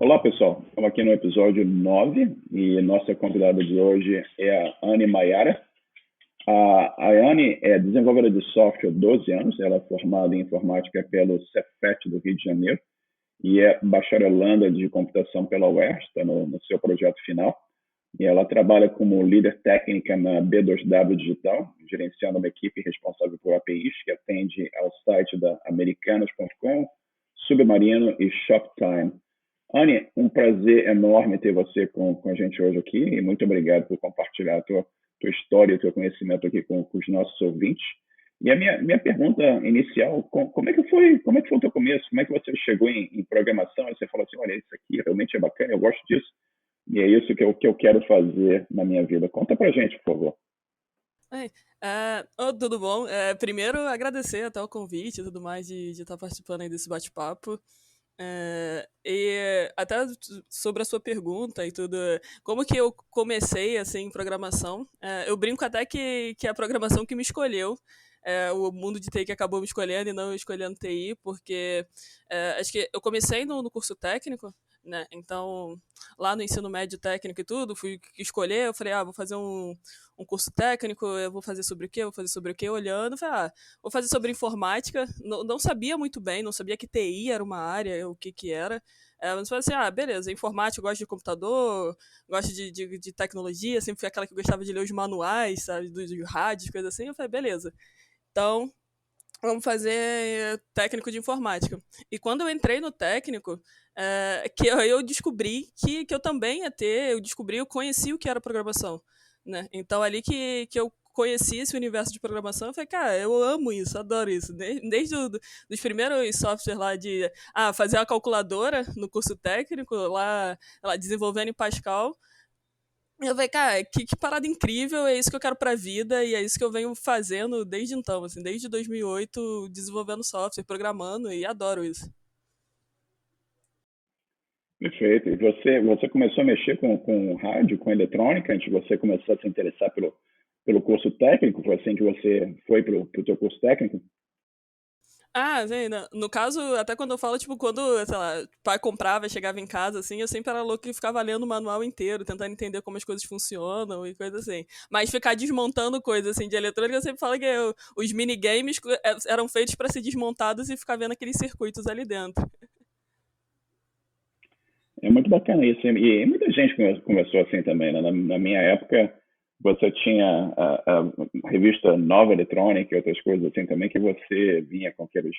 Olá, pessoal. Estamos aqui no episódio 9 e nossa convidada de hoje é a Anne Maiara. A Anne é desenvolvedora de software há 12 anos. Ela é formada em informática pelo Cefet do Rio de Janeiro e é bacharelanda de computação pela UERJ, está no seu projeto final. E ela trabalha como líder técnica na B2W Digital, gerenciando uma equipe responsável por APIs que atende ao site da Americanas.com, Submarino e Shoptime. Anne, um prazer enorme ter você com a gente hoje aqui e muito obrigado por compartilhar a tua história, o teu conhecimento aqui com os nossos ouvintes. E a minha pergunta inicial, como é que foi o teu começo? Como é que você chegou em programação? E você falou assim, olha, isso aqui realmente é bacana, eu gosto disso. E é isso que eu quero fazer na minha vida. Conta pra gente, por favor. Oi, tudo bom? Primeiro, agradecer até o convite e tudo mais de estar participando aí desse bate-papo. E até sobre a sua pergunta e tudo, como que eu comecei assim em programação? Eu brinco até que é a programação que me escolheu. O mundo de TI que acabou me escolhendo e não eu escolhendo TI, porque acho que eu comecei no curso técnico, né? Então, lá no ensino médio técnico e tudo, fui escolher, eu falei, vou fazer um curso técnico, eu vou fazer sobre o quê? Vou fazer sobre o quê? Olhando, falei, vou fazer sobre informática. Não sabia muito bem, não sabia que TI era uma área, o que era. Mas falei assim, beleza, informática, eu gosto de computador, gosto de tecnologia, sempre fui aquela que gostava de ler os manuais, sabe, dos rádios, coisas assim. Eu falei, beleza. Então, vamos fazer técnico de informática. E quando eu entrei no técnico, que eu descobri que eu também ia ter, eu conheci o que era programação, né? Então, ali que eu conheci esse universo de programação, eu falei, cara, eu amo isso, adoro isso. Desde dos primeiros softwares lá de fazer a calculadora no curso técnico, lá desenvolvendo em Pascal, eu falei, cara, que parada incrível, é isso que eu quero pra vida e é isso que eu venho fazendo desde então, assim, desde 2008, desenvolvendo software, programando e adoro isso. Perfeito. E você começou a mexer com rádio, com eletrônica, antes de você começar a se interessar pelo curso técnico? Foi assim que você foi para o teu curso técnico? Sim, no caso, até quando eu falo, tipo, quando, sei lá, o pai comprava, chegava em casa, assim, eu sempre era louco e ficava lendo o manual inteiro, tentando entender como as coisas funcionam e coisa assim. Mas ficar desmontando coisas, assim, de eletrônica, eu sempre falo que os minigames eram feitos para ser desmontados e ficar vendo aqueles circuitos ali dentro. É muito bacana isso. E muita gente começou assim também, né? Na minha época, você tinha a revista Nova Eletrônica e outras coisas assim também, que você vinha com aqueles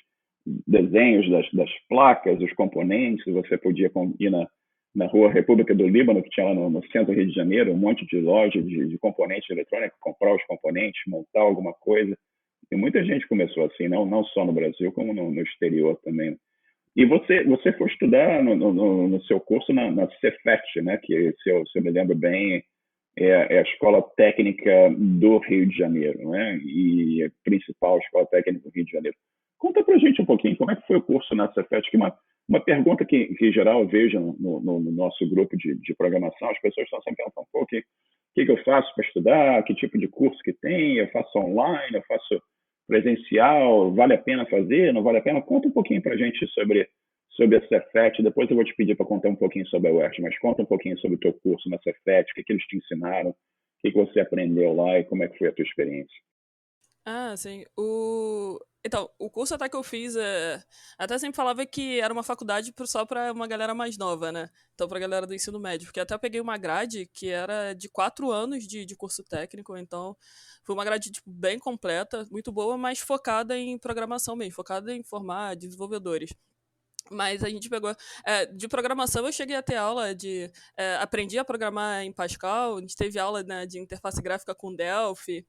desenhos das placas, os componentes, você podia ir na rua República do Líbano, que tinha lá no centro do Rio de Janeiro, um monte de loja de componentes eletrônicos, comprar os componentes, montar alguma coisa. E muita gente começou assim, não só no Brasil, como no exterior também. E você foi estudar no seu curso na Cefet, né? Que, se eu me lembro bem, é a Escola Técnica do Rio de Janeiro, né? E a principal Escola Técnica do Rio de Janeiro. Conta pra gente um pouquinho como é que foi o curso na Cefet, que uma pergunta que em geral eu vejo no nosso grupo de programação, as pessoas estão sempre perguntando, pô, o que eu faço para estudar, que tipo de curso que tem, eu faço online, eu faço presencial, vale a pena fazer, não vale a pena? Conta um pouquinho para a gente sobre a Cefet, depois eu vou te pedir para contar um pouquinho sobre a UERJ, mas conta um pouquinho sobre o teu curso na Cefet, o que eles te ensinaram, o que você aprendeu lá e como é que foi a tua experiência. Sim. Então, o curso até que eu fiz, até sempre falava que era uma faculdade só para uma galera mais nova, né? Então, pra galera do ensino médio. Porque até eu peguei uma grade que era de 4 anos de curso técnico, então foi uma grade tipo, bem completa, muito boa, mas focada em programação mesmo, focada em formar desenvolvedores. Mas a gente pegou. De programação eu cheguei a ter aula de. Aprendi a programar em Pascal, a gente teve aula, né, de interface gráfica com Delphi.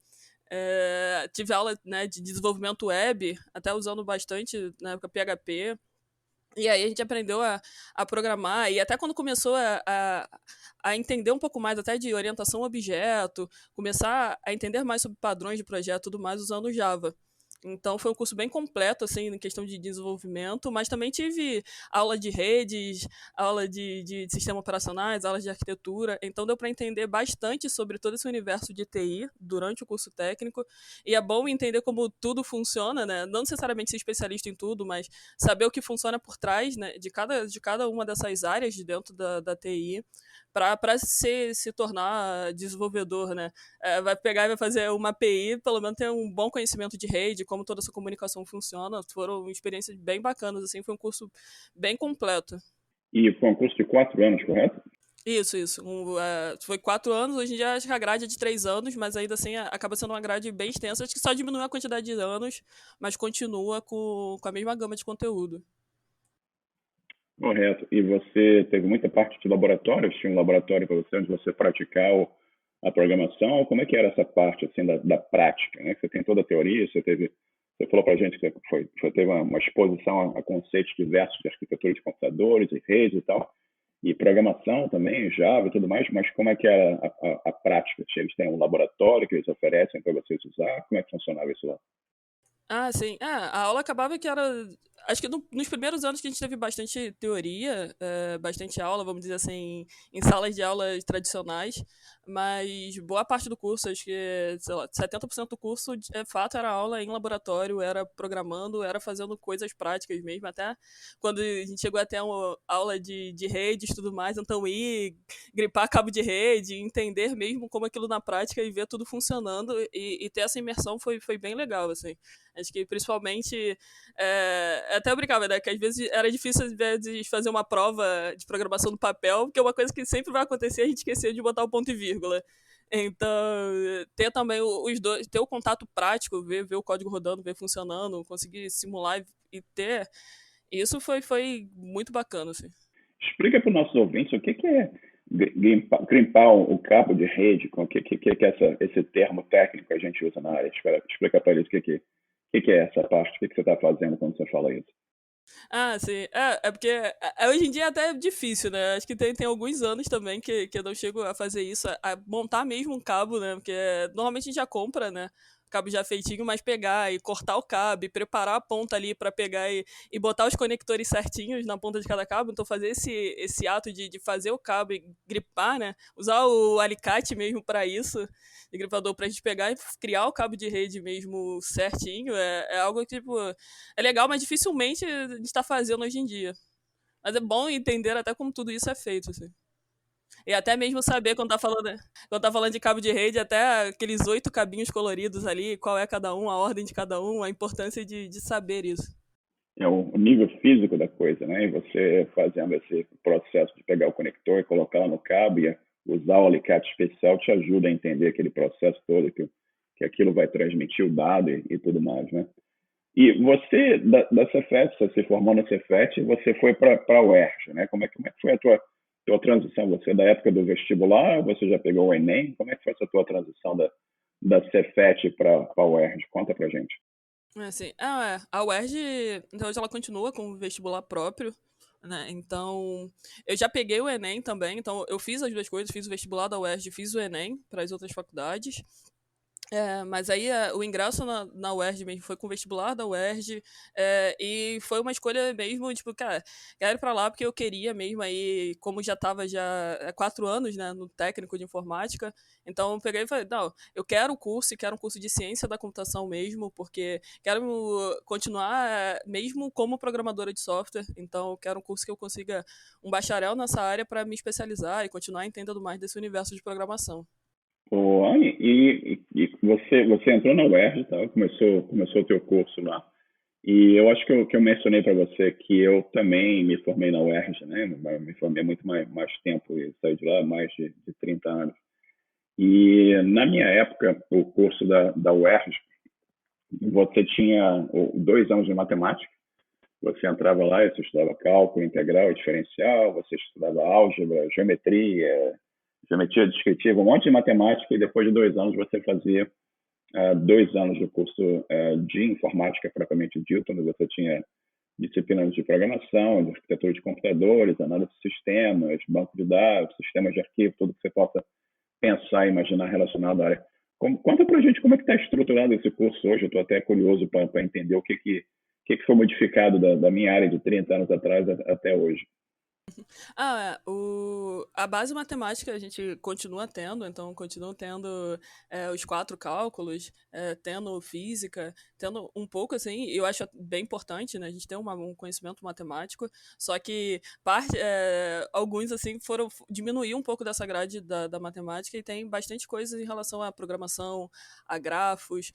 Tive aula, né, de desenvolvimento web, até usando bastante na época PHP. E aí a gente aprendeu a programar, e até quando começou a entender um pouco mais até de orientação a objeto, começar a entender mais sobre padrões de projeto e tudo mais usando Java. Então foi um curso bem completo, assim, em questão de desenvolvimento, mas também tive aula de redes, aula de sistema operacionais, aulas de arquitetura. Então deu para entender bastante sobre todo esse universo de TI durante o curso técnico. E é bom entender como tudo funciona, né? Não necessariamente ser especialista em tudo, mas saber o que funciona por trás, né, de cada uma dessas áreas de dentro da TI para se tornar desenvolvedor, né? Vai pegar e vai fazer uma API, pelo menos ter um bom conhecimento de rede, como toda essa comunicação funciona. Foram experiências bem bacanas, assim, foi um curso bem completo. E foi um curso de 4 anos, correto? Isso. Foi 4 anos, hoje em dia acho que a grade é de 3 anos, mas ainda assim acaba sendo uma grade bem extensa. Acho que só diminui a quantidade de anos, mas continua com a mesma gama de conteúdo. Correto. E você teve muita parte de laboratórios? Tinha um laboratório para você onde você praticar a programação? Como é que era essa parte assim da prática, né? Você tem toda a teoria, você falou para a gente que você teve uma exposição a conceitos diversos de arquitetura de computadores e redes e tal, e programação também, Java e tudo mais, mas como é que era a prática? Eles têm um laboratório que eles oferecem para vocês usar? Como é que funcionava isso lá? Ah, sim. A aula acabava que era. Acho que nos primeiros anos que a gente teve bastante teoria, bastante aula, vamos dizer assim, em salas de aulas tradicionais, mas boa parte do curso, acho que, sei lá, 70% do curso, de fato, era aula em laboratório, era programando, era fazendo coisas práticas mesmo, até quando a gente chegou até uma aula de redes e tudo mais, então ir gripar cabo de rede, entender mesmo como aquilo na prática e ver tudo funcionando e ter essa imersão foi bem legal, assim. Acho que principalmente. Até eu brincava, né? Que às vezes era difícil, às vezes, fazer uma prova de programação no papel, porque é uma coisa que sempre vai acontecer, a gente esquecer de botar o ponto e vírgula. Então, ter também os dois, ter o contato prático, ver o código rodando, ver funcionando, conseguir simular e ter. Isso foi muito bacana, assim. Explica para os nossos ouvintes o que é grimpar o cabo de rede, com que é esse termo técnico que a gente usa na área. Explica para eles o que é essa parte, o que você está fazendo quando você fala isso. Ah, sim. É porque hoje em dia até é difícil, né? Acho que tem alguns anos também que eu não chego a fazer isso, a montar mesmo um cabo, né? Porque normalmente a gente já compra, né? Cabo já feitinho, mas pegar e cortar o cabo, e preparar a ponta ali para pegar e botar os conectores certinhos na ponta de cada cabo. Então, fazer esse ato de fazer o cabo e gripar, né? Usar o alicate mesmo para isso, de gripador, pra gente pegar e criar o cabo de rede mesmo certinho, é algo que, tipo, é legal, mas dificilmente a gente tá fazendo hoje em dia. Mas é bom entender até como tudo isso é feito, assim. E até mesmo saber quando tá falando de cabo de rede, até aqueles 8 cabinhos coloridos ali, qual é cada um, a ordem de cada um, a importância de saber isso. É o nível físico da coisa, né? E você fazendo esse processo de pegar o conector e colocar lá no cabo e usar o alicate especial te ajuda a entender aquele processo todo que aquilo vai transmitir o dado e tudo mais, né? E você, da Cefet, você se formou na Cefet e você foi para a UERJ, né? Como é que foi a tua transição? Você, da época do vestibular, você já pegou o Enem? Como é que foi essa tua transição da Cefet para a UERJ? Conta pra gente. Assim, a UERJ, então hoje ela continua com o vestibular próprio, né? Então, eu já peguei o Enem também, então eu fiz as duas coisas, fiz o vestibular da UERJ e fiz o Enem para as outras faculdades. Mas aí o ingresso na UERJ mesmo foi com o vestibular da UERJ, e foi uma escolha mesmo, tipo, cara, quero ir pra lá porque eu queria mesmo aí, como já tava já há 4 anos, né, no técnico de informática, então eu peguei e falei, não, eu quero o curso e quero um curso de ciência da computação mesmo, porque quero continuar mesmo como programadora de software, então eu quero um curso que eu consiga um bacharel nessa área para me especializar e continuar entendendo mais desse universo de programação. Pô, e você entrou na UERJ, tá? Começou o teu curso lá. E eu acho que eu mencionei para você que eu também me formei na UERJ, né? Me formei há muito mais tempo e saí de lá há mais de 30 anos. E na minha época, o curso da UERJ, você tinha 2 anos de matemática. Você entrava lá e você estudava cálculo integral e diferencial, você estudava álgebra, geometria descritiva, um monte de matemática, e depois de 2 anos você fazia 2 anos do curso de informática propriamente dito, onde você tinha disciplinas de programação, de arquitetura de computadores, análise de sistemas, banco de dados, sistemas de arquivo, tudo que você possa pensar e imaginar relacionado à área. Conta pra gente como é que está estruturado esse curso hoje. Eu estou até curioso para entender o que foi modificado da minha área de 30 anos atrás até hoje. A base matemática a gente continua tendo, então continuo tendo os 4 cálculos, tendo física, tendo um pouco assim, eu acho bem importante, né? A gente tem um conhecimento matemático, só que alguns assim diminuir um pouco dessa grade da matemática e tem bastante coisas em relação à programação, a grafos,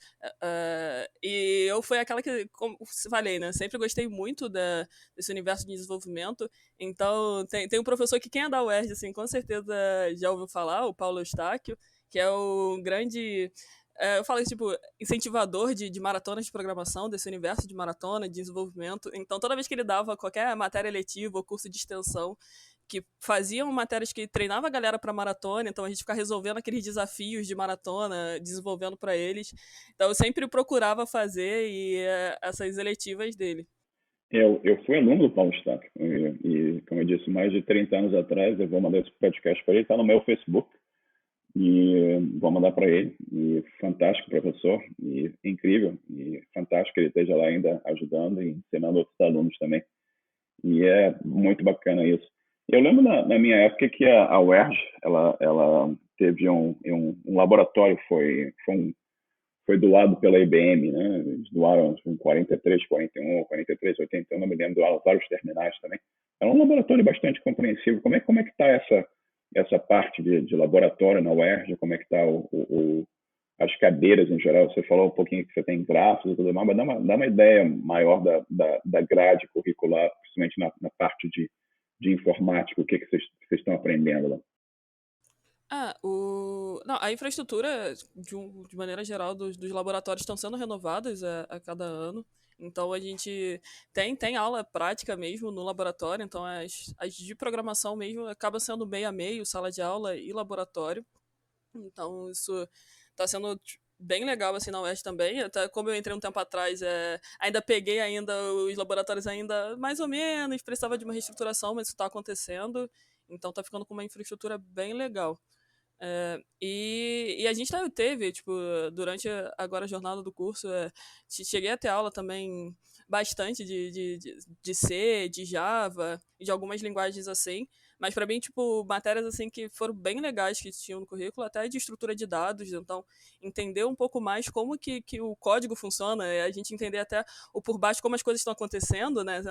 e eu fui aquela que, como falei, né? Sempre gostei muito desse universo de desenvolvimento. Então, tem um professor que quem é da UERJ, assim, com certeza já ouviu falar, o Paulo Eustáquio, que é o grande, eu falo tipo, incentivador de maratonas de programação, desse universo de maratona, de desenvolvimento. Então, toda vez que ele dava qualquer matéria letiva ou curso de extensão, que faziam matérias que treinava a galera para maratona, então a gente ficava resolvendo aqueles desafios de maratona, desenvolvendo para eles. Então, eu sempre procurava fazer essas eletivas dele. Eu fui aluno do Paulo Stack, como eu disse, mais de 30 anos atrás. Eu vou mandar esse podcast para ele, está no meu Facebook, e vou mandar para ele. E fantástico professor, e incrível, e fantástico que ele esteja lá ainda ajudando e ensinando outros alunos também. E é muito bacana isso. Eu lembro na minha época que a UERJ ela teve um laboratório, foi doado pela IBM, né? Eles doaram com 43, 41, 43, 81, não me lembro, doaram vários terminais também. É um laboratório bastante compreensivo. Como é que está essa parte de laboratório na UERJ? Como é que está as cadeiras em geral? Você falou um pouquinho que você tem gráficos e tudo mais, mas dá uma ideia maior da grade curricular, principalmente na parte de informática, o que vocês estão aprendendo lá. Não, a infraestrutura, de maneira geral, dos laboratórios estão sendo renovadas a cada ano. Então a gente tem aula prática mesmo no laboratório, então as de programação mesmo acaba sendo meio a meio, sala de aula e laboratório. Então isso está sendo bem legal assim na UERJ também. Até como eu entrei um tempo atrás, ainda peguei ainda os laboratórios ainda mais ou menos, precisava de uma reestruturação, mas isso está acontecendo. Então tá ficando com uma infraestrutura bem legal. E a gente teve, tipo, durante agora a jornada do curso, cheguei a ter aula também bastante de C, de Java, e de algumas linguagens assim, mas para mim, tipo, matérias assim que foram bem legais que tinham no currículo, até de estrutura de dados, então entender um pouco mais como que o código funciona, a gente entender até o por baixo como as coisas estão acontecendo, né,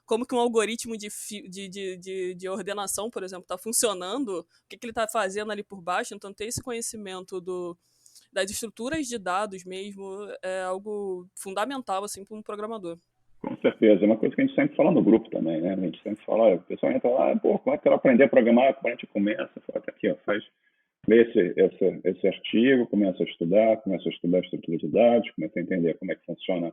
como que um algoritmo de ordenação, por exemplo, está funcionando, o que ele está fazendo ali por baixo. Então, ter esse conhecimento das estruturas de dados mesmo é algo fundamental assim, para um programador. Com certeza, é uma coisa que a gente sempre fala no grupo também, né? A gente sempre fala, olha, o pessoal entra lá, pô, como é que eu quero aprender a programar? Como a gente começa? Fala, tá aqui, ó, lê esse artigo, começa a estudar a estrutura de dados, começa a entender como é que funciona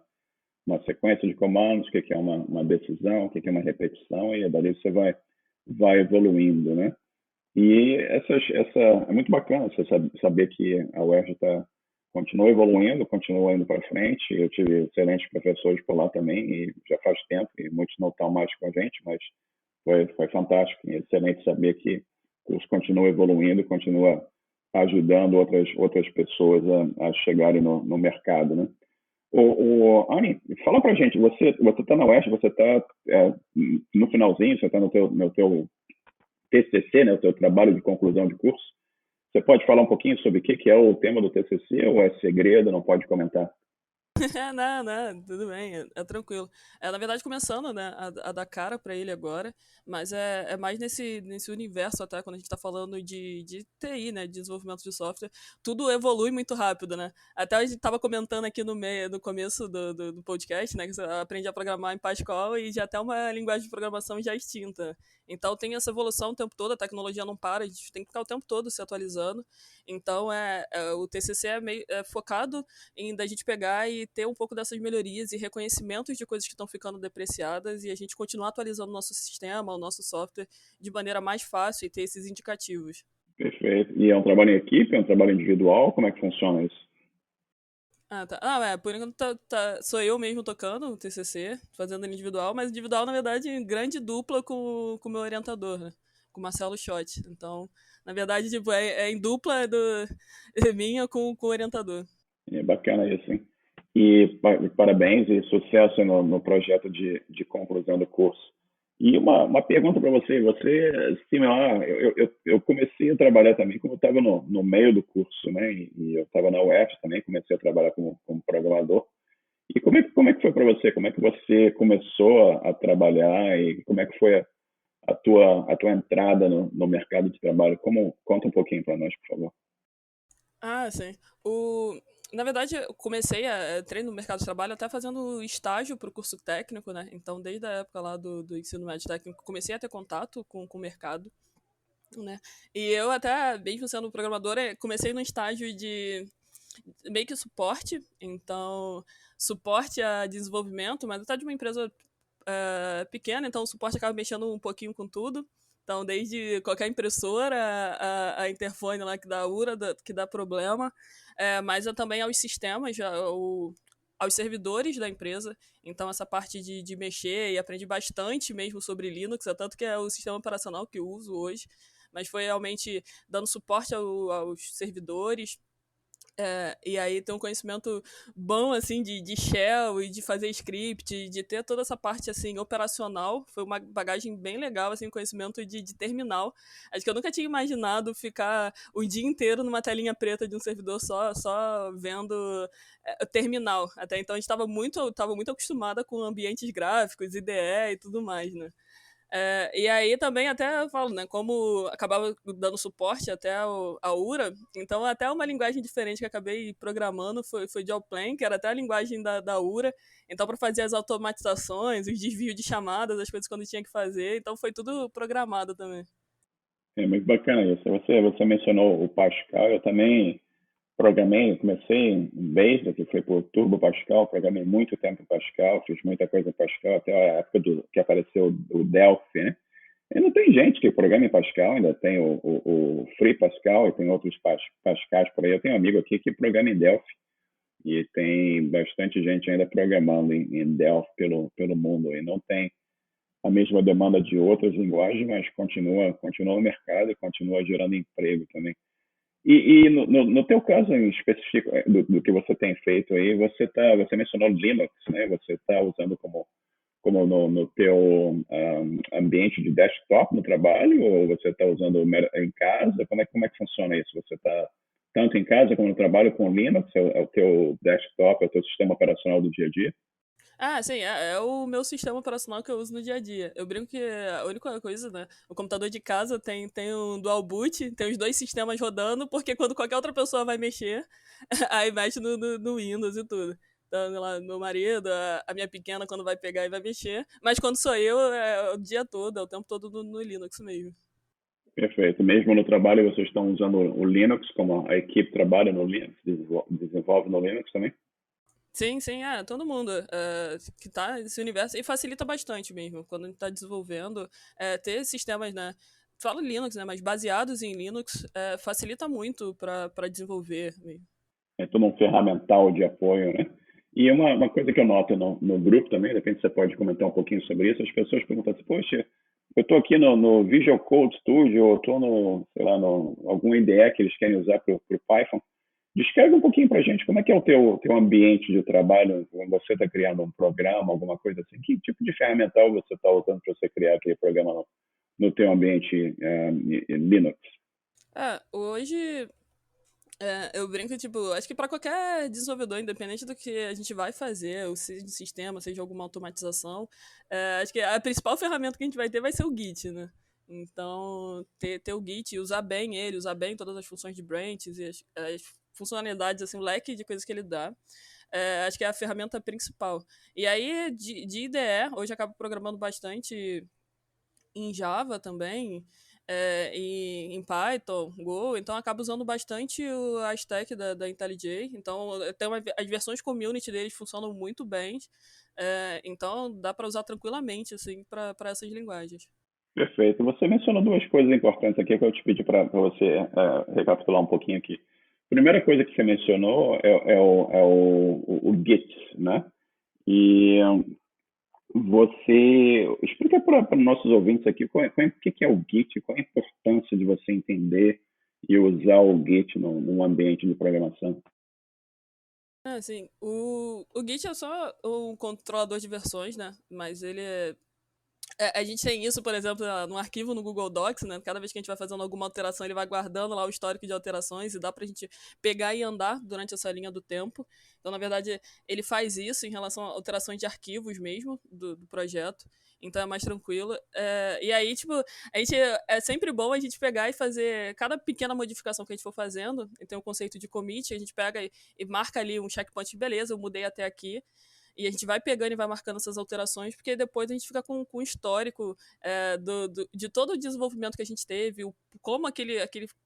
uma sequência de comandos, o que é uma decisão, o que é uma repetição, e dali você vai evoluindo, né? E é muito bacana você saber que a UERJ continua evoluindo, continua indo para frente. Eu tive excelentes professores por lá também, e já faz tempo, e muitos não estão mais com a gente, mas foi fantástico e excelente saber que o curso continua evoluindo, continua ajudando outras pessoas a chegarem no mercado, né? Ani, fala pra gente, você está na UERJ, você está no finalzinho, você está no teu TCC, né, o teu trabalho de conclusão de curso. Você pode falar um pouquinho sobre o que é o tema do TCC, ou é segredo, não pode comentar? Não, tudo bem, é tranquilo. Na verdade, começando, né, a dar cara pra ele agora, mas é mais nesse universo até, quando a gente tá falando de TI, né, de desenvolvimento de software, tudo evolui muito rápido, né? Até a gente tava comentando aqui no começo do podcast, né, que você aprende a programar em Pascal e já até uma linguagem de programação já extinta. Então tem essa evolução o tempo todo, a tecnologia não para, a gente tem que ficar o tempo todo se atualizando. Então o TCC é focado em da gente pegar e ter um pouco dessas melhorias e reconhecimentos de coisas que estão ficando depreciadas e a gente continuar atualizando o nosso sistema, o nosso software de maneira mais fácil e ter esses indicativos. Perfeito. E é um trabalho em equipe, é um trabalho individual? Como é que funciona isso? Tá. Por enquanto sou eu mesmo tocando o TCC, fazendo individual, mas individual, na verdade, em grande dupla com o meu orientador, né? com o Marcelo Schott. Então, na verdade, tipo, é em dupla minha com o orientador. É bacana isso, hein? E parabéns e sucesso no projeto de conclusão do curso. E uma pergunta para você. Você, similar, eu comecei a trabalhar também como eu estava no meio do curso, né? E eu estava na UF também, comecei a trabalhar como programador. E como é que foi para você? Como é que você começou a trabalhar e como é que foi a tua entrada no mercado de trabalho? Conta um pouquinho para nós, por favor. Ah, sim. Na verdade, eu comecei entrei no mercado de trabalho até fazendo estágio para o curso técnico, né? Então, desde a época lá do ensino médio técnico, comecei a ter contato com o mercado, né? E eu até, mesmo sendo programadora, comecei no estágio de meio que suporte, então suporte a desenvolvimento, mas até de uma empresa pequena, então o suporte acaba mexendo um pouquinho com tudo. Então, desde qualquer impressora, a interfone lá que dá URA, que dá problema, mas também aos sistemas, aos servidores da empresa. Então, essa parte de mexer e aprendi bastante mesmo sobre Linux, é tanto que é o sistema operacional que eu uso hoje, mas foi realmente dando suporte aos servidores, e aí ter um conhecimento bom, assim, de shell e de fazer script, de ter toda essa parte, assim, operacional. Foi uma bagagem bem legal, assim, conhecimento de terminal. Acho que eu nunca tinha imaginado ficar o dia inteiro numa telinha preta de um servidor só vendo terminal. Até então a gente tava muito acostumada com ambientes gráficos, IDE e tudo mais, né? E aí também até eu falo, né, como acabava dando suporte até a URA, então até uma linguagem diferente que acabei programando foi Joplan, que era até a linguagem da URA, então para fazer as automatizações, os desvios de chamadas, as coisas quando tinha que fazer, então foi tudo programado também. É muito bacana isso. Você mencionou o Pascal, eu também programei, eu comecei em Basic, que foi por Turbo Pascal, programei muito tempo em Pascal, fiz muita coisa em Pascal, até a época que apareceu o Delphi, né? E não tem gente que programa em Pascal, ainda tem o Free Pascal e tem outros Pascals por aí. Eu tenho um amigo aqui que programa em Delphi e tem bastante gente ainda programando em Delphi pelo mundo e não tem a mesma demanda de outras linguagens, mas continua no mercado e continua gerando emprego também. E no teu caso em específico, do que você tem feito aí, você mencionou Linux, né? Você está usando como no teu ambiente de desktop no trabalho, ou você está usando em casa? Como é que funciona isso? Você está tanto em casa como no trabalho com Linux? É o teu desktop, é o teu sistema operacional do dia a dia? Ah, sim, é o meu sistema operacional que eu uso no dia a dia. Eu brinco que a única coisa, né? O computador de casa tem um dual boot, tem os dois sistemas rodando, porque quando qualquer outra pessoa vai mexer, aí mexe no Windows e tudo. Então, lá, meu marido, a minha pequena, quando vai pegar e vai mexer. Mas quando sou eu, é o dia todo, é o tempo todo no Linux mesmo. Perfeito. Mesmo no trabalho, vocês estão usando o Linux, como a equipe trabalha no Linux, desenvolve no Linux também? Sim, sim, todo mundo que tá nesse universo, e facilita bastante mesmo, quando a gente tá desenvolvendo, ter sistemas, né, falo Linux, né, mas baseados em Linux, facilita muito para desenvolver mesmo. É todo um ferramental de apoio, né? E uma coisa que eu noto no grupo também, de repente você pode comentar um pouquinho sobre isso, as pessoas perguntam assim, poxa, eu estou aqui no Visual Code Studio, eu estou sei lá, algum IDE que eles querem usar para o Python. Descreve um pouquinho para a gente como é que é o teu ambiente de trabalho, quando você está criando um programa, alguma coisa assim, que tipo de ferramental você está usando para você criar aquele programa no teu ambiente Linux? Hoje, eu brinco, tipo, acho que para qualquer desenvolvedor, independente do que a gente vai fazer, ou seja de sistema, seja alguma automatização, acho que a principal ferramenta que a gente vai ter vai ser o Git, né? Então, ter o Git e usar bem ele, usar bem todas as funções de branches e as funcionalidades, assim, o leque de coisas que ele dá, acho que é a ferramenta principal. E aí, de IDE, hoje eu acabo programando bastante em Java também, e em Python, Go, então acabo usando bastante a stack da IntelliJ. Então, as versões community deles funcionam muito bem, então dá para usar tranquilamente assim, para essas linguagens. Perfeito. Você mencionou duas coisas importantes aqui que eu te pedi para você recapitular um pouquinho aqui. Primeira coisa que você mencionou é o Git, né? E Você explica para nossos ouvintes aqui o que é o Git, qual é a importância de você entender e usar o Git num ambiente de programação. Assim, o Git é só um controlador de versões, né? Mas ele é. A gente tem isso, por exemplo, no arquivo no Google Docs, né? Cada vez que a gente vai fazendo alguma alteração, ele vai guardando lá o histórico de alterações e dá pra gente pegar e andar durante essa linha do tempo. Então, na verdade, ele faz isso em relação a alterações de arquivos mesmo do projeto. Então é mais tranquilo. E aí, tipo, a gente é sempre bom a gente pegar e fazer cada pequena modificação que a gente for fazendo. E tem o conceito de commit, a gente pega e marca ali um checkpoint de beleza, eu mudei até aqui. E a gente vai pegando e vai marcando essas alterações, porque depois a gente fica com o histórico de todo o desenvolvimento que a gente teve, como aquele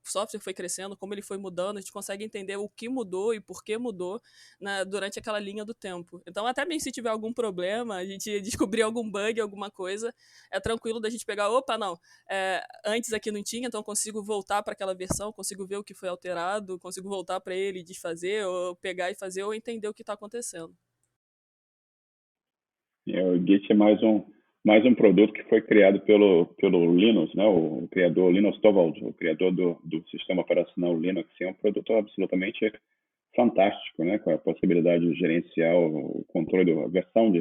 software foi crescendo, como ele foi mudando, a gente consegue entender o que mudou e por que mudou, né, durante aquela linha do tempo. Então, até mesmo se tiver algum problema, a gente descobrir algum bug, alguma coisa, é tranquilo da gente pegar, opa, não, antes aqui não tinha, então consigo voltar para aquela versão, consigo ver o que foi alterado, consigo voltar para ele e desfazer, ou pegar e fazer, ou entender o que está acontecendo. O Git é mais um produto que foi criado pelo Linus, né? O criador Linus Torvalds, o criador do sistema operacional Linux. É um produto absolutamente fantástico, né? Com a possibilidade de gerenciar o controle da versão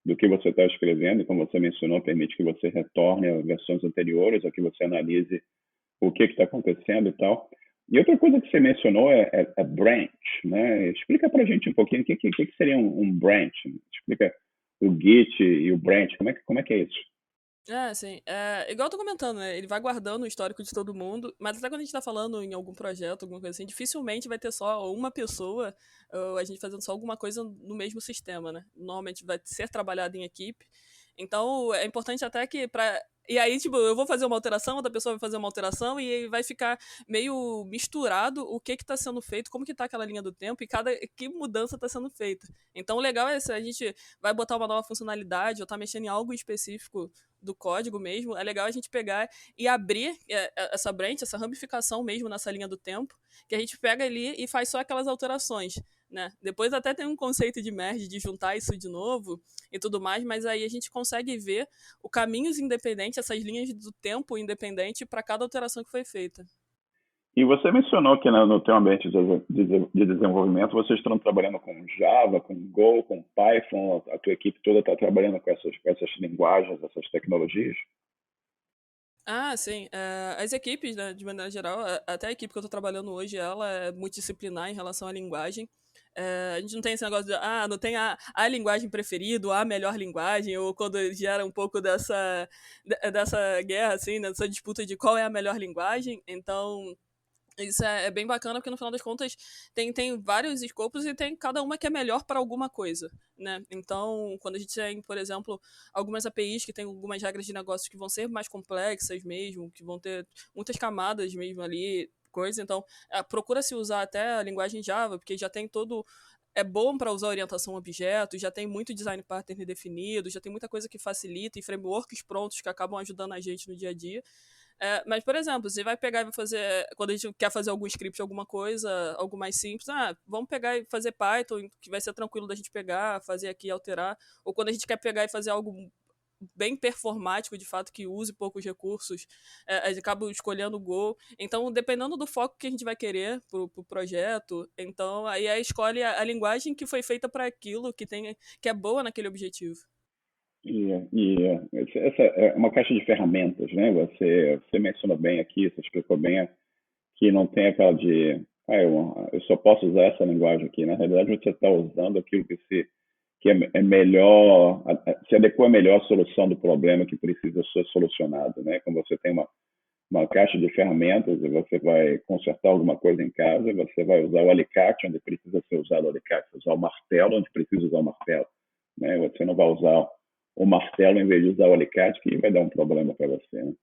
do que você está escrevendo. E como você mencionou, permite que você retorne a versões anteriores, ou que você analise o que está acontecendo e tal. E outra coisa que você mencionou é branch, né? Explica para a gente um pouquinho o que seria um branch. Explica o Git e o branch, como é que é isso? Sim. Igual eu tô comentando, né? Ele vai guardando o histórico de todo mundo, mas até quando a gente tá falando em algum projeto, alguma coisa assim, dificilmente vai ter só uma pessoa, ou a gente fazendo só alguma coisa no mesmo sistema, né? Normalmente vai ser trabalhado em equipe. Então, é importante até que pra. E aí, tipo, eu vou fazer uma alteração, outra pessoa vai fazer uma alteração, e aí vai ficar meio misturado o que tá sendo feito, como que tá aquela linha do tempo, e que mudança tá sendo feita. Então, o legal é se a gente vai botar uma nova funcionalidade, ou tá mexendo em algo específico do código mesmo, é legal a gente pegar e abrir essa branch, essa ramificação mesmo nessa linha do tempo, que a gente pega ali e faz só aquelas alterações, né? Depois até tem um conceito de merge, de juntar isso de novo e tudo mais, mas aí a gente consegue ver o caminhos independentes, essas linhas do tempo independente para cada alteração que foi feita. E você mencionou que no teu ambiente de desenvolvimento vocês estão trabalhando com Java, com Go, com Python, a tua equipe toda está trabalhando com essas linguagens, essas tecnologias? Sim. As equipes, né, de maneira geral, até a equipe que eu estou trabalhando hoje, ela é multidisciplinar em relação à linguagem. A gente não tem esse negócio de, não tem a linguagem preferida, a melhor linguagem, ou quando gera um pouco dessa guerra, assim, né, dessa disputa de qual é a melhor linguagem. Então, isso é bem bacana, porque no final das contas tem vários escopos e tem cada uma que é melhor para alguma coisa, né? Então, quando a gente tem, por exemplo, algumas APIs que tem algumas regras de negócio que vão ser mais complexas mesmo, que vão ter muitas camadas mesmo ali, coisa, então procura-se usar até a linguagem Java, porque já tem todo é bom para usar orientação a objetos, já tem muito design pattern definido, já tem muita coisa que facilita e frameworks prontos que acabam ajudando a gente no dia a dia. Mas, por exemplo, você vai pegar e vai fazer. Quando a gente quer fazer algum script, alguma coisa, algo mais simples, vamos pegar e fazer Python, que vai ser tranquilo da gente pegar, fazer aqui, alterar. Ou quando a gente quer pegar e fazer algo bem performático, de fato, que use poucos recursos, a gente acaba escolhendo o Go. Então, dependendo do foco que a gente vai querer pro projeto, então aí escolhe a linguagem que foi feita para aquilo, que é boa naquele objetivo. Essa é uma caixa de ferramentas, né? Você mencionou bem aqui, você explicou bem que não tem aquela de, eu só posso usar essa linguagem aqui. Na realidade, você está usando aquilo que é melhor, se adequa à melhor solução do problema que precisa ser solucionado, né? Como você tem uma caixa de ferramentas e você vai consertar alguma coisa em casa, você vai usar o alicate onde precisa ser usado o alicate, usar o martelo onde precisa usar o martelo, né? Você não vai usar o martelo em vez de usar o alicate, que vai dar um problema para você, né?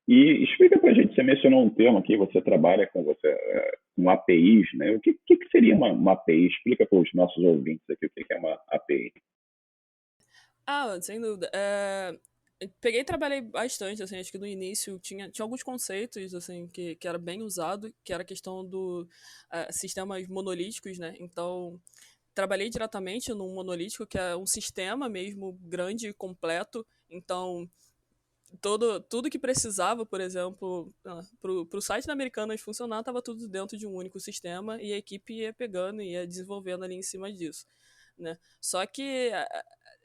E explica para a gente, você mencionou um termo aqui, você trabalha com APIs, né? O que seria uma API? Explica para os nossos ouvintes aqui o que é uma API. Sem dúvida. Peguei e trabalhei bastante, assim, acho que no início tinha alguns conceitos, assim, que era bem usado, que era a questão do sistemas monolíticos, né? Então, trabalhei diretamente num monolítico, que é um sistema mesmo grande e completo. Então, tudo que precisava, por exemplo, para o site da Americanas funcionar, estava tudo dentro de um único sistema e a equipe ia pegando e ia desenvolvendo ali em cima disso. Né? Só que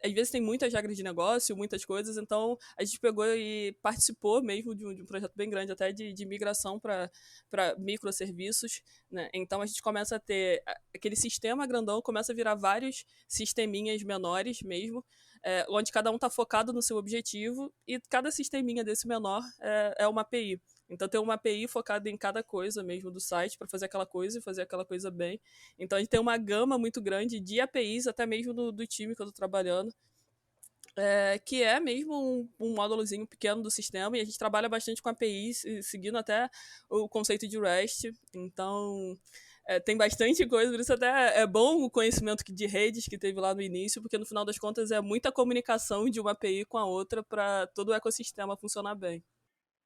às vezes tem muitas regras de negócio, muitas coisas, então a gente pegou e participou mesmo de um projeto bem grande, até de migração para microserviços. Né? Então a gente começa a ter aquele sistema grandão, começa a virar vários sisteminhas menores mesmo, onde cada um está focado no seu objetivo e cada sisteminha desse menor é uma API. Então tem uma API focada em cada coisa mesmo do site para fazer aquela coisa e fazer aquela coisa bem. Então a gente tem uma gama muito grande de APIs, até mesmo do time que eu estou trabalhando, que é mesmo um módulozinho pequeno do sistema, e a gente trabalha bastante com APIs, seguindo até o conceito de REST. Então tem bastante coisa, por isso até é bom o conhecimento de redes que teve lá no início, porque no final das contas é muita comunicação de uma API com a outra para todo o ecossistema funcionar bem.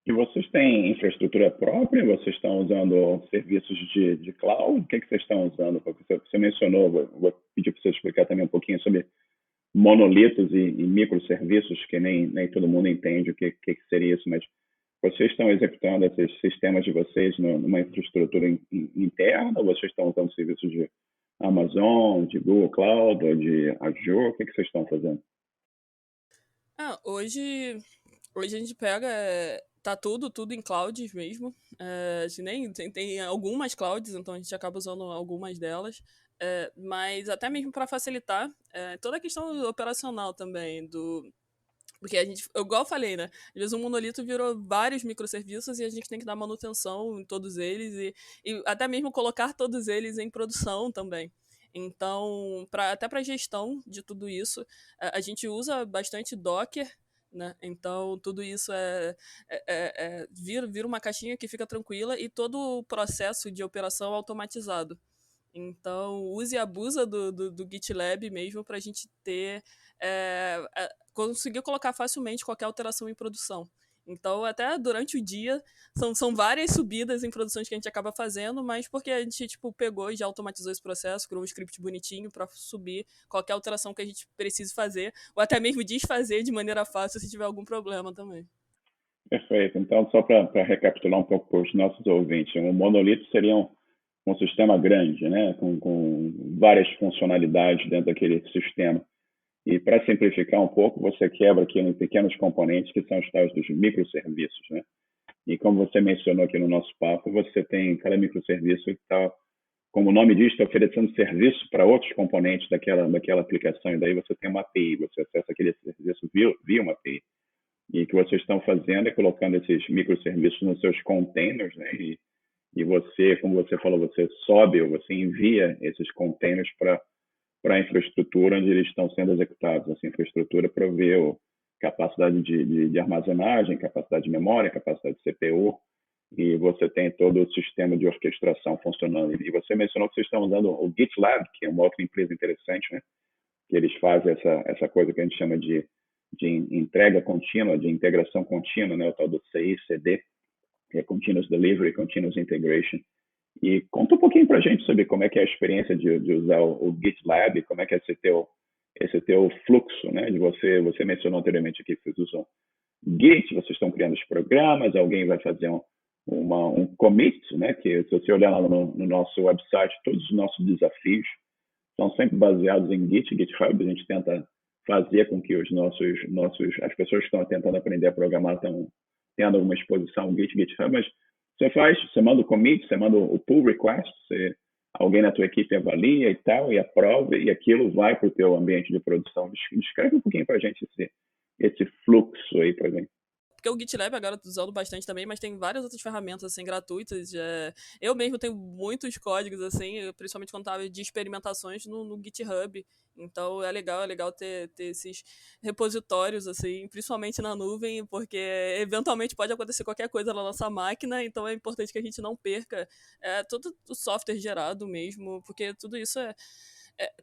E vocês têm infraestrutura própria? Vocês estão usando serviços de cloud? O que vocês estão usando? Porque você mencionou, vou pedir para você explicar também um pouquinho sobre monolitos e microserviços, que nem todo mundo entende o que seria isso, mas vocês estão executando esses sistemas de vocês numa infraestrutura interna ou vocês estão usando serviços de Amazon, de Google Cloud ou de Azure? O que vocês estão fazendo? Hoje a gente pega, tá tudo em clouds mesmo. A gente nem tem algumas clouds, então a gente acaba usando algumas delas. Mas até mesmo para facilitar toda a questão operacional também porque a gente, igual eu falei, né? Às vezes um monolito virou vários microserviços e a gente tem que dar manutenção em todos eles e até mesmo colocar todos eles em produção também. Então, até para gestão de tudo isso, a gente usa bastante Docker, né? Então, tudo isso vira uma caixinha que fica tranquila e todo o processo de operação automatizado. Então, use e abusa do GitLab mesmo para a gente conseguir colocar facilmente qualquer alteração em produção. Então, até durante o dia, são várias subidas em produções que a gente acaba fazendo, mas porque a gente pegou e já automatizou esse processo, criou um script bonitinho para subir qualquer alteração que a gente precise fazer, ou até mesmo desfazer de maneira fácil se tiver algum problema também. Perfeito. Então, só para recapitular um pouco para os nossos ouvintes, um monolito seria um sistema grande, né, com várias funcionalidades dentro daquele sistema. E para simplificar um pouco, você quebra aquilo em pequenos componentes que são os tais dos microserviços, né? E como você mencionou aqui no nosso papo, você tem cada microserviço que está, como o nome diz, está oferecendo serviço para outros componentes daquela aplicação, e daí você tem uma API, você acessa aquele serviço via uma API. E o que vocês estão fazendo é colocando esses microserviços nos seus containers, né? E você, como você falou, você sobe ou você envia esses containers para a infraestrutura onde eles estão sendo executados. Essa infraestrutura provê capacidade de armazenagem, capacidade de memória, capacidade de CPU, e você tem todo o sistema de orquestração funcionando. E você mencionou que vocês estão usando o GitLab, que é uma outra empresa interessante, né? Que eles fazem essa coisa que a gente chama de entrega contínua, de integração contínua, né? O tal do CI/CD, que é Continuous Delivery, Continuous Integration. E conta um pouquinho para a gente sobre como é que é a experiência de usar o GitLab, como é que é esse teu fluxo, né? De você mencionou anteriormente aqui que vocês usam Git, vocês estão criando os programas, alguém vai fazer um commit, né? Que se você olhar lá no nosso website, todos os nossos desafios são sempre baseados em Git, GitHub. A gente tenta fazer com que as pessoas que estão tentando aprender a programar estão tendo alguma exposição ao Git, GitHub, mas você manda o commit, você manda o pull request, alguém na tua equipe avalia e tal, e aprova, e aquilo vai para o teu ambiente de produção. Descreve um pouquinho para a gente esse fluxo aí, por exemplo. Porque o GitLab agora eu tô usando bastante também, mas tem várias outras ferramentas, assim, gratuitas. Eu mesmo tenho muitos códigos, assim, principalmente quando tava de experimentações no GitHub. Então é legal ter esses repositórios, assim, principalmente na nuvem, porque eventualmente pode acontecer qualquer coisa na nossa máquina, então é importante que a gente não perca todo o software gerado mesmo, porque tudo isso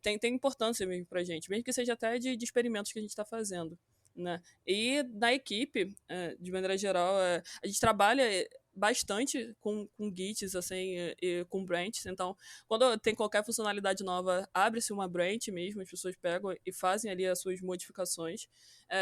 tem importância mesmo pra gente, mesmo que seja até de experimentos que a gente está fazendo. Né? E na equipe, de maneira geral, a gente trabalha bastante com Gits, assim, e com branches. Então, quando tem qualquer funcionalidade nova, abre-se uma branch mesmo, as pessoas pegam e fazem ali as suas modificações.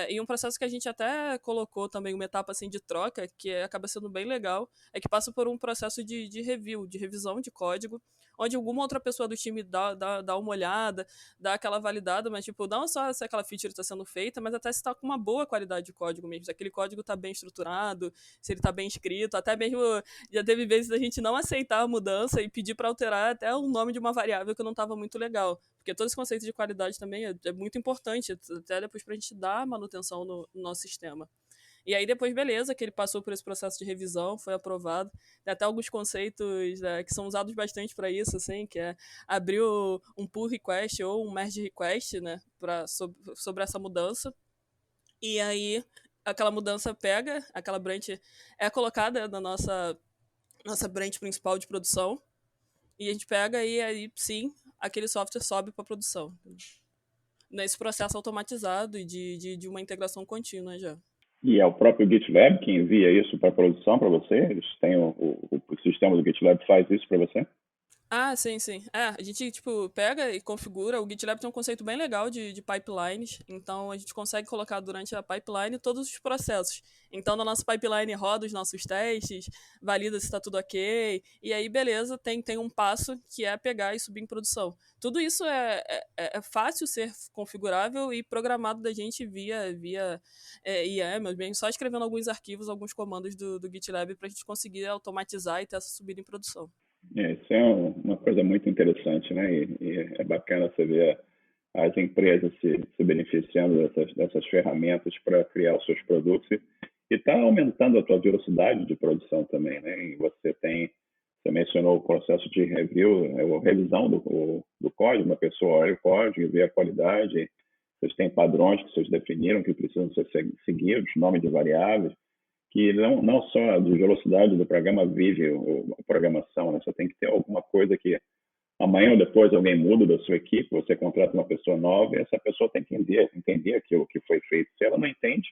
E um processo que a gente até colocou também, uma etapa assim de troca, que acaba sendo bem legal, é que passa por um processo de review, de revisão de código, onde alguma outra pessoa do time dá uma olhada, dá aquela validada, mas tipo, não só se aquela feature está sendo feita, mas até se está com uma boa qualidade de código mesmo, se aquele código está bem estruturado, se ele está bem escrito, até mesmo já teve vezes da gente não aceitar a mudança e pedir para alterar até o nome de uma variável que não estava muito legal. Porque todo esse conceito de qualidade também é muito importante, até depois para a gente dar manutenção no nosso sistema. E aí depois, beleza, que ele passou por esse processo de revisão, foi aprovado. Tem até alguns conceitos que são usados bastante para isso, assim, que é abrir um pull request ou um merge request, né, sobre essa mudança. E aí aquela mudança pega, aquela branch é colocada na nossa branch principal de produção, e a gente pega e aí sim, aquele software sobe para produção. Nesse processo automatizado e de uma integração contínua já. E é o próprio GitLab que envia isso para produção para você? Eles têm o sistema do GitLab faz isso para você? Ah, sim, sim. A gente, tipo, pega e configura. O GitLab tem um conceito bem legal de pipelines. Então, a gente consegue colocar durante a pipeline todos os processos. Então, na nossa pipeline roda os nossos testes, valida se está tudo ok. E aí, beleza, tem um passo que é pegar e subir em produção. Tudo isso é fácil ser configurável e programado da gente via IAM, bem, só escrevendo alguns arquivos, alguns comandos do GitLab para a gente conseguir automatizar e ter essa subida em produção. Isso é uma coisa muito interessante, né? E é bacana você ver as empresas se beneficiando dessas ferramentas para criar os seus produtos e está aumentando a tua velocidade de produção também, né? E você mencionou o processo de review, a revisão do código, uma pessoa olha o código e vê a qualidade, vocês têm padrões que vocês definiram que precisam ser seguidos, nome de variáveis, que não só de velocidade do programa vive a programação, né? Você tem que ter alguma coisa que amanhã ou depois alguém muda da sua equipe, você contrata uma pessoa nova e essa pessoa tem que entender aquilo que foi feito. Se ela não entende,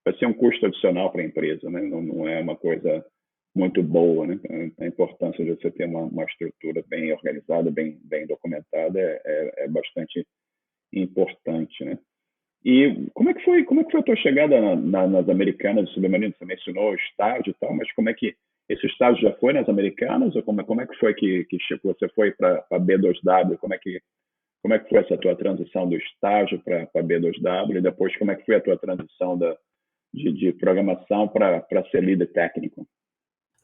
vai ser um custo adicional para a empresa, né? Não é uma coisa muito boa, né? A importância de você ter uma estrutura bem organizada, bem documentada é bastante importante, né? E como é que foi a tua chegada nas Americanas do Submarino? Você mencionou o estágio e tal, mas como é que esse estágio já foi nas Americanas ou como é que foi que você foi para B2W? Como é que foi essa tua transição do estágio para B2W e depois como é que foi a tua transição de programação para ser líder técnico?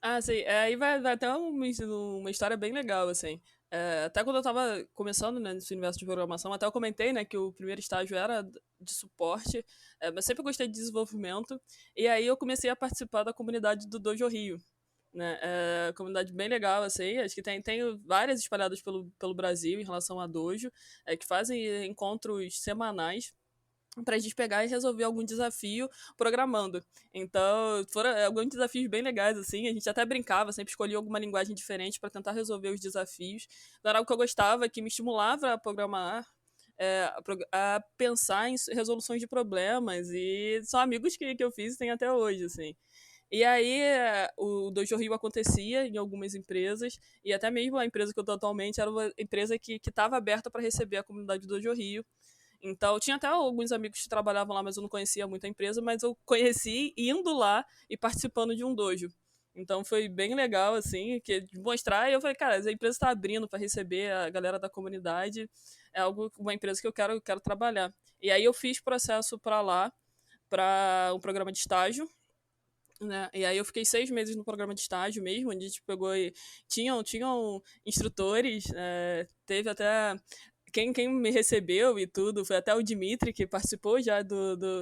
Ah, sim. Aí vai até uma história bem legal, assim. Até quando eu tava começando, né, nesse universo de programação, até eu comentei, né, que o primeiro estágio era de suporte, mas sempre gostei de desenvolvimento. E aí eu comecei a participar da comunidade do Dojo Rio, né? Comunidade bem legal, assim. Acho que tem várias espalhadas pelo Brasil em relação a Dojo, que fazem encontros semanais pra gente pegar e resolver algum desafio programando. Então, foram alguns desafios bem legais, assim. A gente até brincava, sempre escolhia alguma linguagem diferente para tentar resolver os desafios. Então, era algo que eu gostava, que me estimulava a programar, a pensar em resoluções de problemas. E são amigos que eu fiz e tenho até hoje, assim. E aí, o Dojo Rio acontecia em algumas empresas, e até mesmo a empresa que eu tô atualmente era uma empresa que estava aberta para receber a comunidade do Dojo Rio. Então, tinha até alguns amigos que trabalhavam lá, mas eu não conhecia muito a empresa, mas eu conheci indo lá e participando de um dojo. Então foi bem legal, assim, de mostrar. E eu falei, cara, a empresa está abrindo para receber a galera da comunidade. É uma empresa que eu quero trabalhar. E aí eu fiz processo para lá, para um programa de estágio, né? E aí eu fiquei 6 meses no programa de estágio mesmo, onde a gente pegou e tinham instrutores, teve até quem me recebeu e tudo foi até o Dimitri, que participou já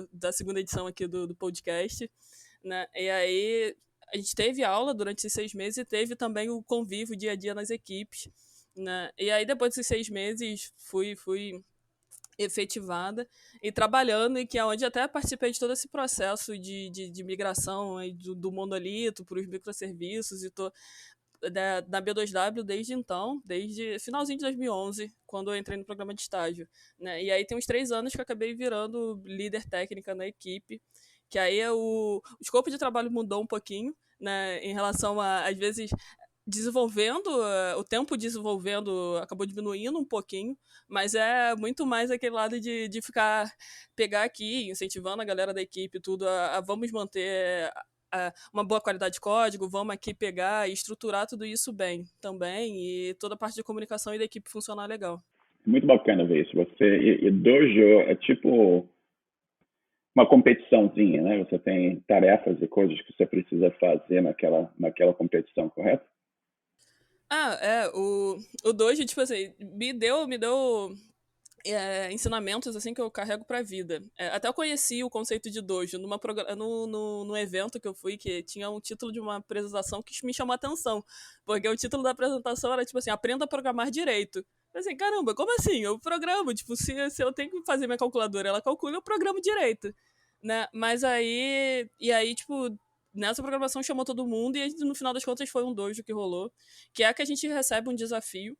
da segunda edição aqui do podcast, né? E aí a gente teve aula durante esses 6 meses e teve também o convívio dia a dia nas equipes, né? E aí depois desses 6 meses fui efetivada e trabalhando, e que é onde até participei de todo esse processo de migração do monolito para os microserviços, e tô da B2W desde então, desde finalzinho de 2011, quando eu entrei no programa de estágio, né? E aí tem uns 3 anos que eu acabei virando líder técnica na equipe, que aí o escopo de trabalho mudou um pouquinho, né, em relação a, às vezes, desenvolvendo, o tempo desenvolvendo acabou diminuindo um pouquinho, mas é muito mais aquele lado de ficar, pegar aqui, incentivando a galera da equipe, tudo, a vamos manter uma boa qualidade de código, vamos aqui pegar e estruturar tudo isso bem também, e toda a parte de comunicação e da equipe funcionar legal. Muito bacana ver isso. E dojo é tipo uma competiçãozinha, né? Você tem tarefas e coisas que você precisa fazer naquela competição, correto? O Dojo, tipo assim, me deu ensinamentos assim que eu carrego pra vida. Até eu conheci o conceito de dojo no evento que eu fui, que tinha um título de uma apresentação que me chamou a atenção. Porque o título da apresentação era tipo assim, aprenda a programar direito. Eu assim, caramba, como assim? Eu programo, tipo, se eu tenho que fazer minha calculadora, ela calcula, eu programo direito. Né? Mas aí. E aí, tipo, nessa programação chamou todo mundo e no final das contas foi um dojo que rolou. Que é que a gente recebe um desafio,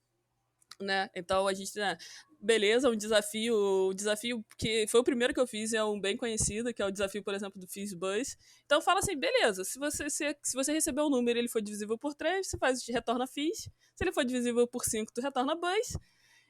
né? Então a gente, né, beleza, um desafio que foi o primeiro que eu fiz, é um bem conhecido, que é o desafio, por exemplo, do FizzBuzz. Então fala assim, beleza, se você receber um número e ele for divisível por 3, você retorna Fizz. Se ele for divisível por 5, tu retorna Buzz.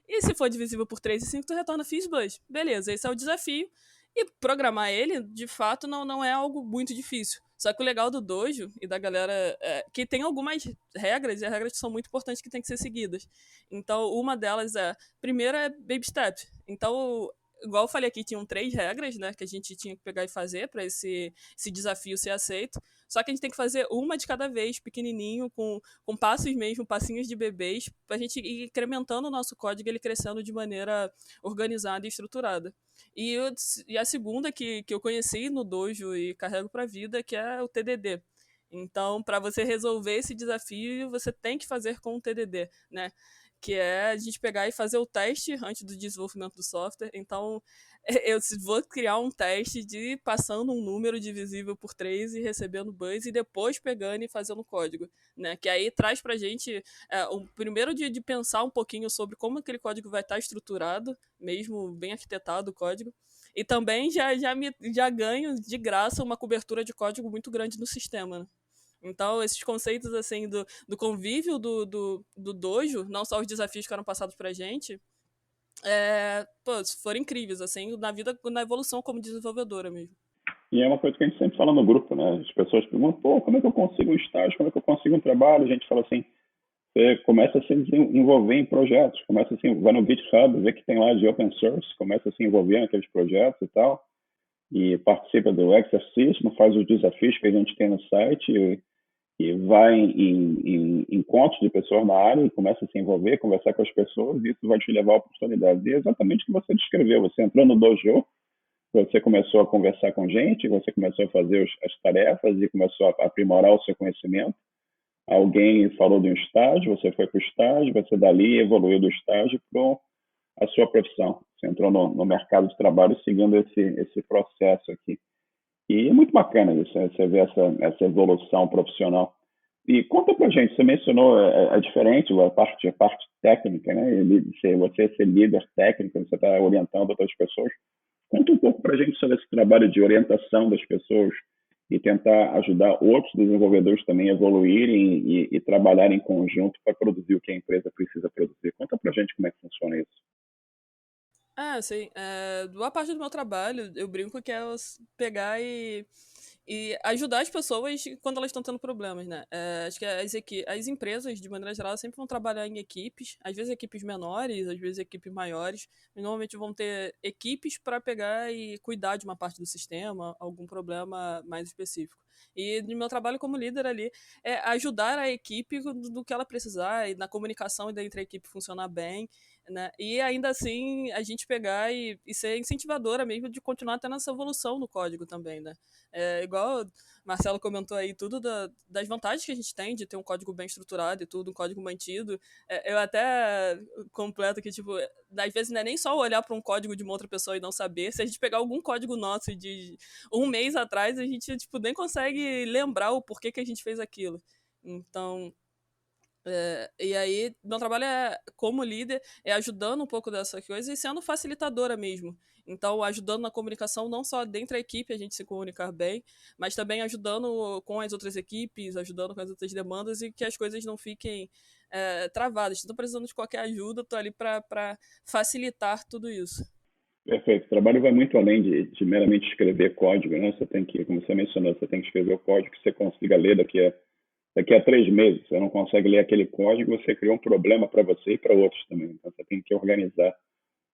E se for divisível por 3 e 5, tu retorna FizzBuzz. Beleza, esse é o desafio. E programar ele, de fato, não é algo muito difícil. Só que o legal do dojo e da galera é que tem algumas regras, e as regras são muito importantes que tem que ser seguidas. Então, uma delas primeiro é baby step. Então, igual eu falei aqui, tinham 3 regras, né, que a gente tinha que pegar e fazer para esse desafio ser aceito. Só que a gente tem que fazer uma de cada vez, pequenininho, com passos mesmo, passinhos de bebês, pra gente ir incrementando o nosso código, ele crescendo de maneira organizada e estruturada. E a segunda que eu conheci no dojo e carrego para a vida, que é o TDD. Então, para você resolver esse desafio, você tem que fazer com o TDD, né? Que é a gente pegar e fazer o teste antes do desenvolvimento do software. Então, eu vou criar um teste de passando um número divisível por 3 e recebendo buzz, e depois pegando e fazendo código, né? Que aí traz pra gente o primeiro de pensar um pouquinho sobre como aquele código vai estar estruturado, mesmo bem arquitetado o código. E também já ganho de graça uma cobertura de código muito grande no sistema, né? Então, esses conceitos assim do convívio do dojo, não só os desafios que eram passados pra gente, pô, foram incríveis, assim, na vida, na evolução como desenvolvedora mesmo. E é uma coisa que a gente sempre fala no grupo, né? As pessoas perguntam, pô, como é que eu consigo um estágio? Como é que eu consigo um trabalho? A gente fala assim, você começa a se envolver em projetos, começa assim, vai no GitHub, vê que tem lá de open source, começa a se envolver naqueles projetos e tal, e participa do exercício, faz os desafios que a gente tem no site e vai em encontros de pessoas na área e começa a se envolver, conversar com as pessoas, e isso vai te levar a oportunidades. E é exatamente o que você descreveu. Você entrou no dojo, você começou a conversar com gente, você começou a fazer as tarefas e começou a aprimorar o seu conhecimento. Alguém falou de um estágio, você foi para o estágio, você dali evoluiu do estágio para a sua profissão. Você entrou no mercado de trabalho seguindo esse processo aqui. E é muito bacana isso, né? Você ver essa evolução profissional. E conta pra gente, você mencionou a diferente, a parte técnica, né? Você ser líder técnico, você está orientando outras pessoas. Conta um pouco pra gente sobre esse trabalho de orientação das pessoas e tentar ajudar outros desenvolvedores também a evoluírem e trabalharem em conjunto para produzir o que a empresa precisa produzir. Conta pra gente como é que funciona isso. Sim. Boa parte do meu trabalho, eu brinco que é pegar e ajudar as pessoas quando elas estão tendo problemas, né? Acho que as empresas, de maneira geral, sempre vão trabalhar em equipes, às vezes equipes menores, às vezes equipes maiores, mas normalmente vão ter equipes para pegar e cuidar de uma parte do sistema, algum problema mais específico. E no meu trabalho como líder ali é ajudar a equipe do que ela precisar, e na comunicação entre a equipe funcionar bem, né? E ainda assim a gente pegar e ser incentivadora mesmo de continuar tendo essa evolução no código também, né? Igual o Marcelo comentou aí, tudo das vantagens que a gente tem de ter um código bem estruturado e tudo, um código mantido. Eu até completo que, tipo, às vezes não é nem só olhar para um código de uma outra pessoa e não saber. Se a gente pegar algum código nosso de um mês atrás, a gente, tipo, nem consegue lembrar o porquê que a gente fez aquilo. Então, e aí, meu trabalho como líder é ajudando um pouco dessa coisa e sendo facilitadora mesmo. Então, ajudando na comunicação, não só dentro da equipe a gente se comunicar bem, mas também ajudando com as outras equipes, ajudando com as outras demandas e que as coisas não fiquem travadas. Se estou precisando de qualquer ajuda, estou ali para facilitar tudo isso. Perfeito. O trabalho vai muito além de meramente escrever código, né? Você tem que, como você mencionou, você tem que escrever o código que você consiga ler daqui a 3 meses. Você não consegue ler aquele código, você criou um problema para você e para outros também. Então, você tem que organizar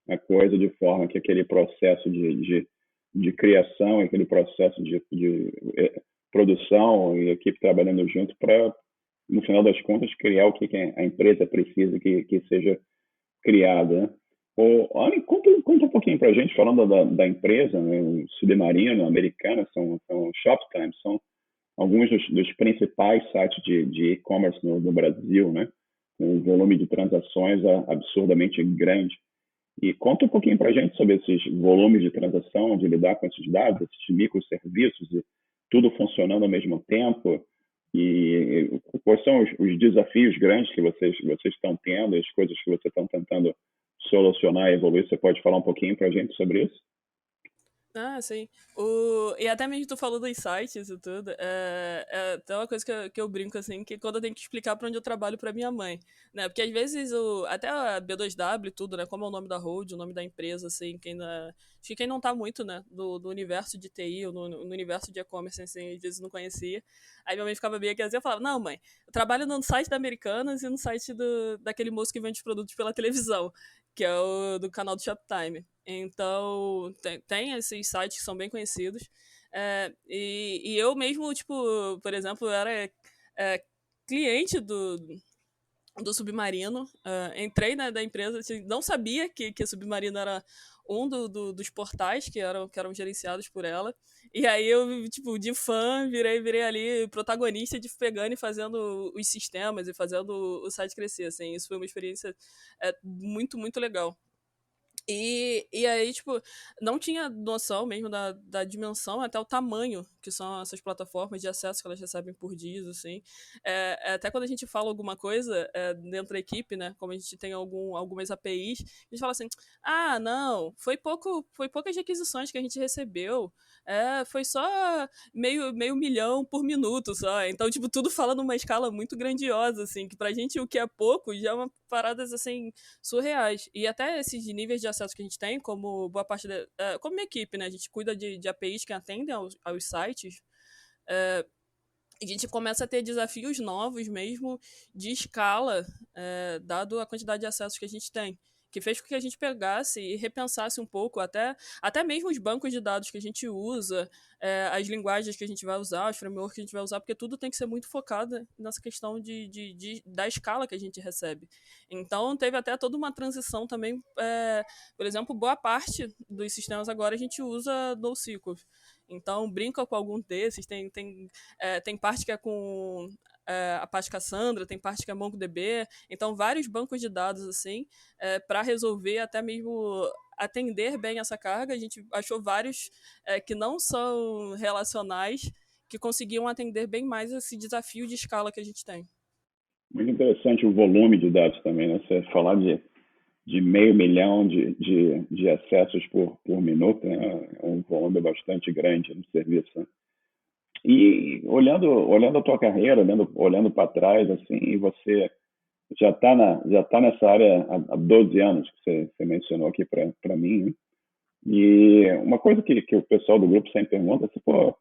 a coisa de forma que aquele processo de criação, aquele processo de produção e equipe trabalhando junto para, no final das contas, criar o que a empresa precisa que seja criada, né? Olha, conta um pouquinho para a gente, falando da empresa, né, o Submarino, Americana, são Shoptime, são alguns dos principais sites de e-commerce no Brasil, né? Com um volume de transações absurdamente grande. E conta um pouquinho para a gente sobre esses volumes de transação, de lidar com esses dados, esses microserviços, e tudo funcionando ao mesmo tempo. E quais são os desafios grandes que vocês estão tendo, as coisas que vocês estão tentando solucionar e evoluir? Você pode falar um pouquinho para a gente sobre isso? Ah, sim. E até mesmo tu falou dos sites e tudo. É até uma coisa que eu brinco, assim, que quando eu tenho que explicar pra onde eu trabalho pra minha mãe, né? Porque às vezes até a B2W e tudo, né? Como é o nome da road, o nome da empresa, assim, acho que quem não tá muito, né? Do universo de TI ou no universo de e-commerce, assim, às vezes não conhecia. Aí minha mãe ficava bem aqui assim, eu falava, não, mãe, eu trabalho no site da Americanas e no site daquele moço que vende produtos pela televisão, que é o do canal do Shoptime. Então, tem esses sites que são bem conhecidos. E eu mesmo, tipo, por exemplo, eu era cliente do Submarino. Entrei da empresa, assim, não sabia que o Submarino era um dos portais que eram gerenciados por ela. E aí eu, tipo, de fã, virei ali protagonista de pegando e fazendo os sistemas e fazendo o site crescer, assim. Isso foi uma experiência muito, muito legal. E aí, tipo, não tinha noção mesmo da dimensão, até o tamanho que são essas plataformas de acesso que elas recebem por dia, assim. Até quando a gente fala alguma coisa dentro da equipe, né, como a gente tem algumas APIs, a gente fala assim, ah, não, foi poucas requisições que a gente recebeu, foi só meio milhão por minuto só. Então, tipo, tudo fala numa escala muito grandiosa, assim, que pra gente o que é pouco já é uma paradas, assim, surreais. E até esses níveis de acesso que a gente tem, como boa parte como minha equipe, né? A gente cuida de APIs que atendem aos sites. A gente começa a ter desafios novos mesmo de escala, dado a quantidade de acessos que a gente tem. Que fez com que a gente pegasse e repensasse um pouco, até mesmo os bancos de dados que a gente usa, as linguagens que a gente vai usar, os frameworks que a gente vai usar, porque tudo tem que ser muito focado nessa questão da escala que a gente recebe. Então, teve até toda uma transição também. Por exemplo, boa parte dos sistemas agora a gente usa NoSQL. Então, brinca com algum desses, tem parte que é com Apache Cassandra, tem parte que é MongoDB, então vários bancos de dados assim, para resolver até mesmo atender bem essa carga. A gente achou vários que não são relacionais, que conseguiam atender bem mais esse desafio de escala que a gente tem. Muito interessante o volume de dados também, né? Você falar de meio milhão de acessos por minuto, né? É um volume bastante grande no serviço, né? E olhando a tua carreira, olhando para trás, assim, você já tá nessa área há 12 anos, que você mencionou aqui para mim, né? E uma coisa que o pessoal do grupo sempre pergunta é se, pô,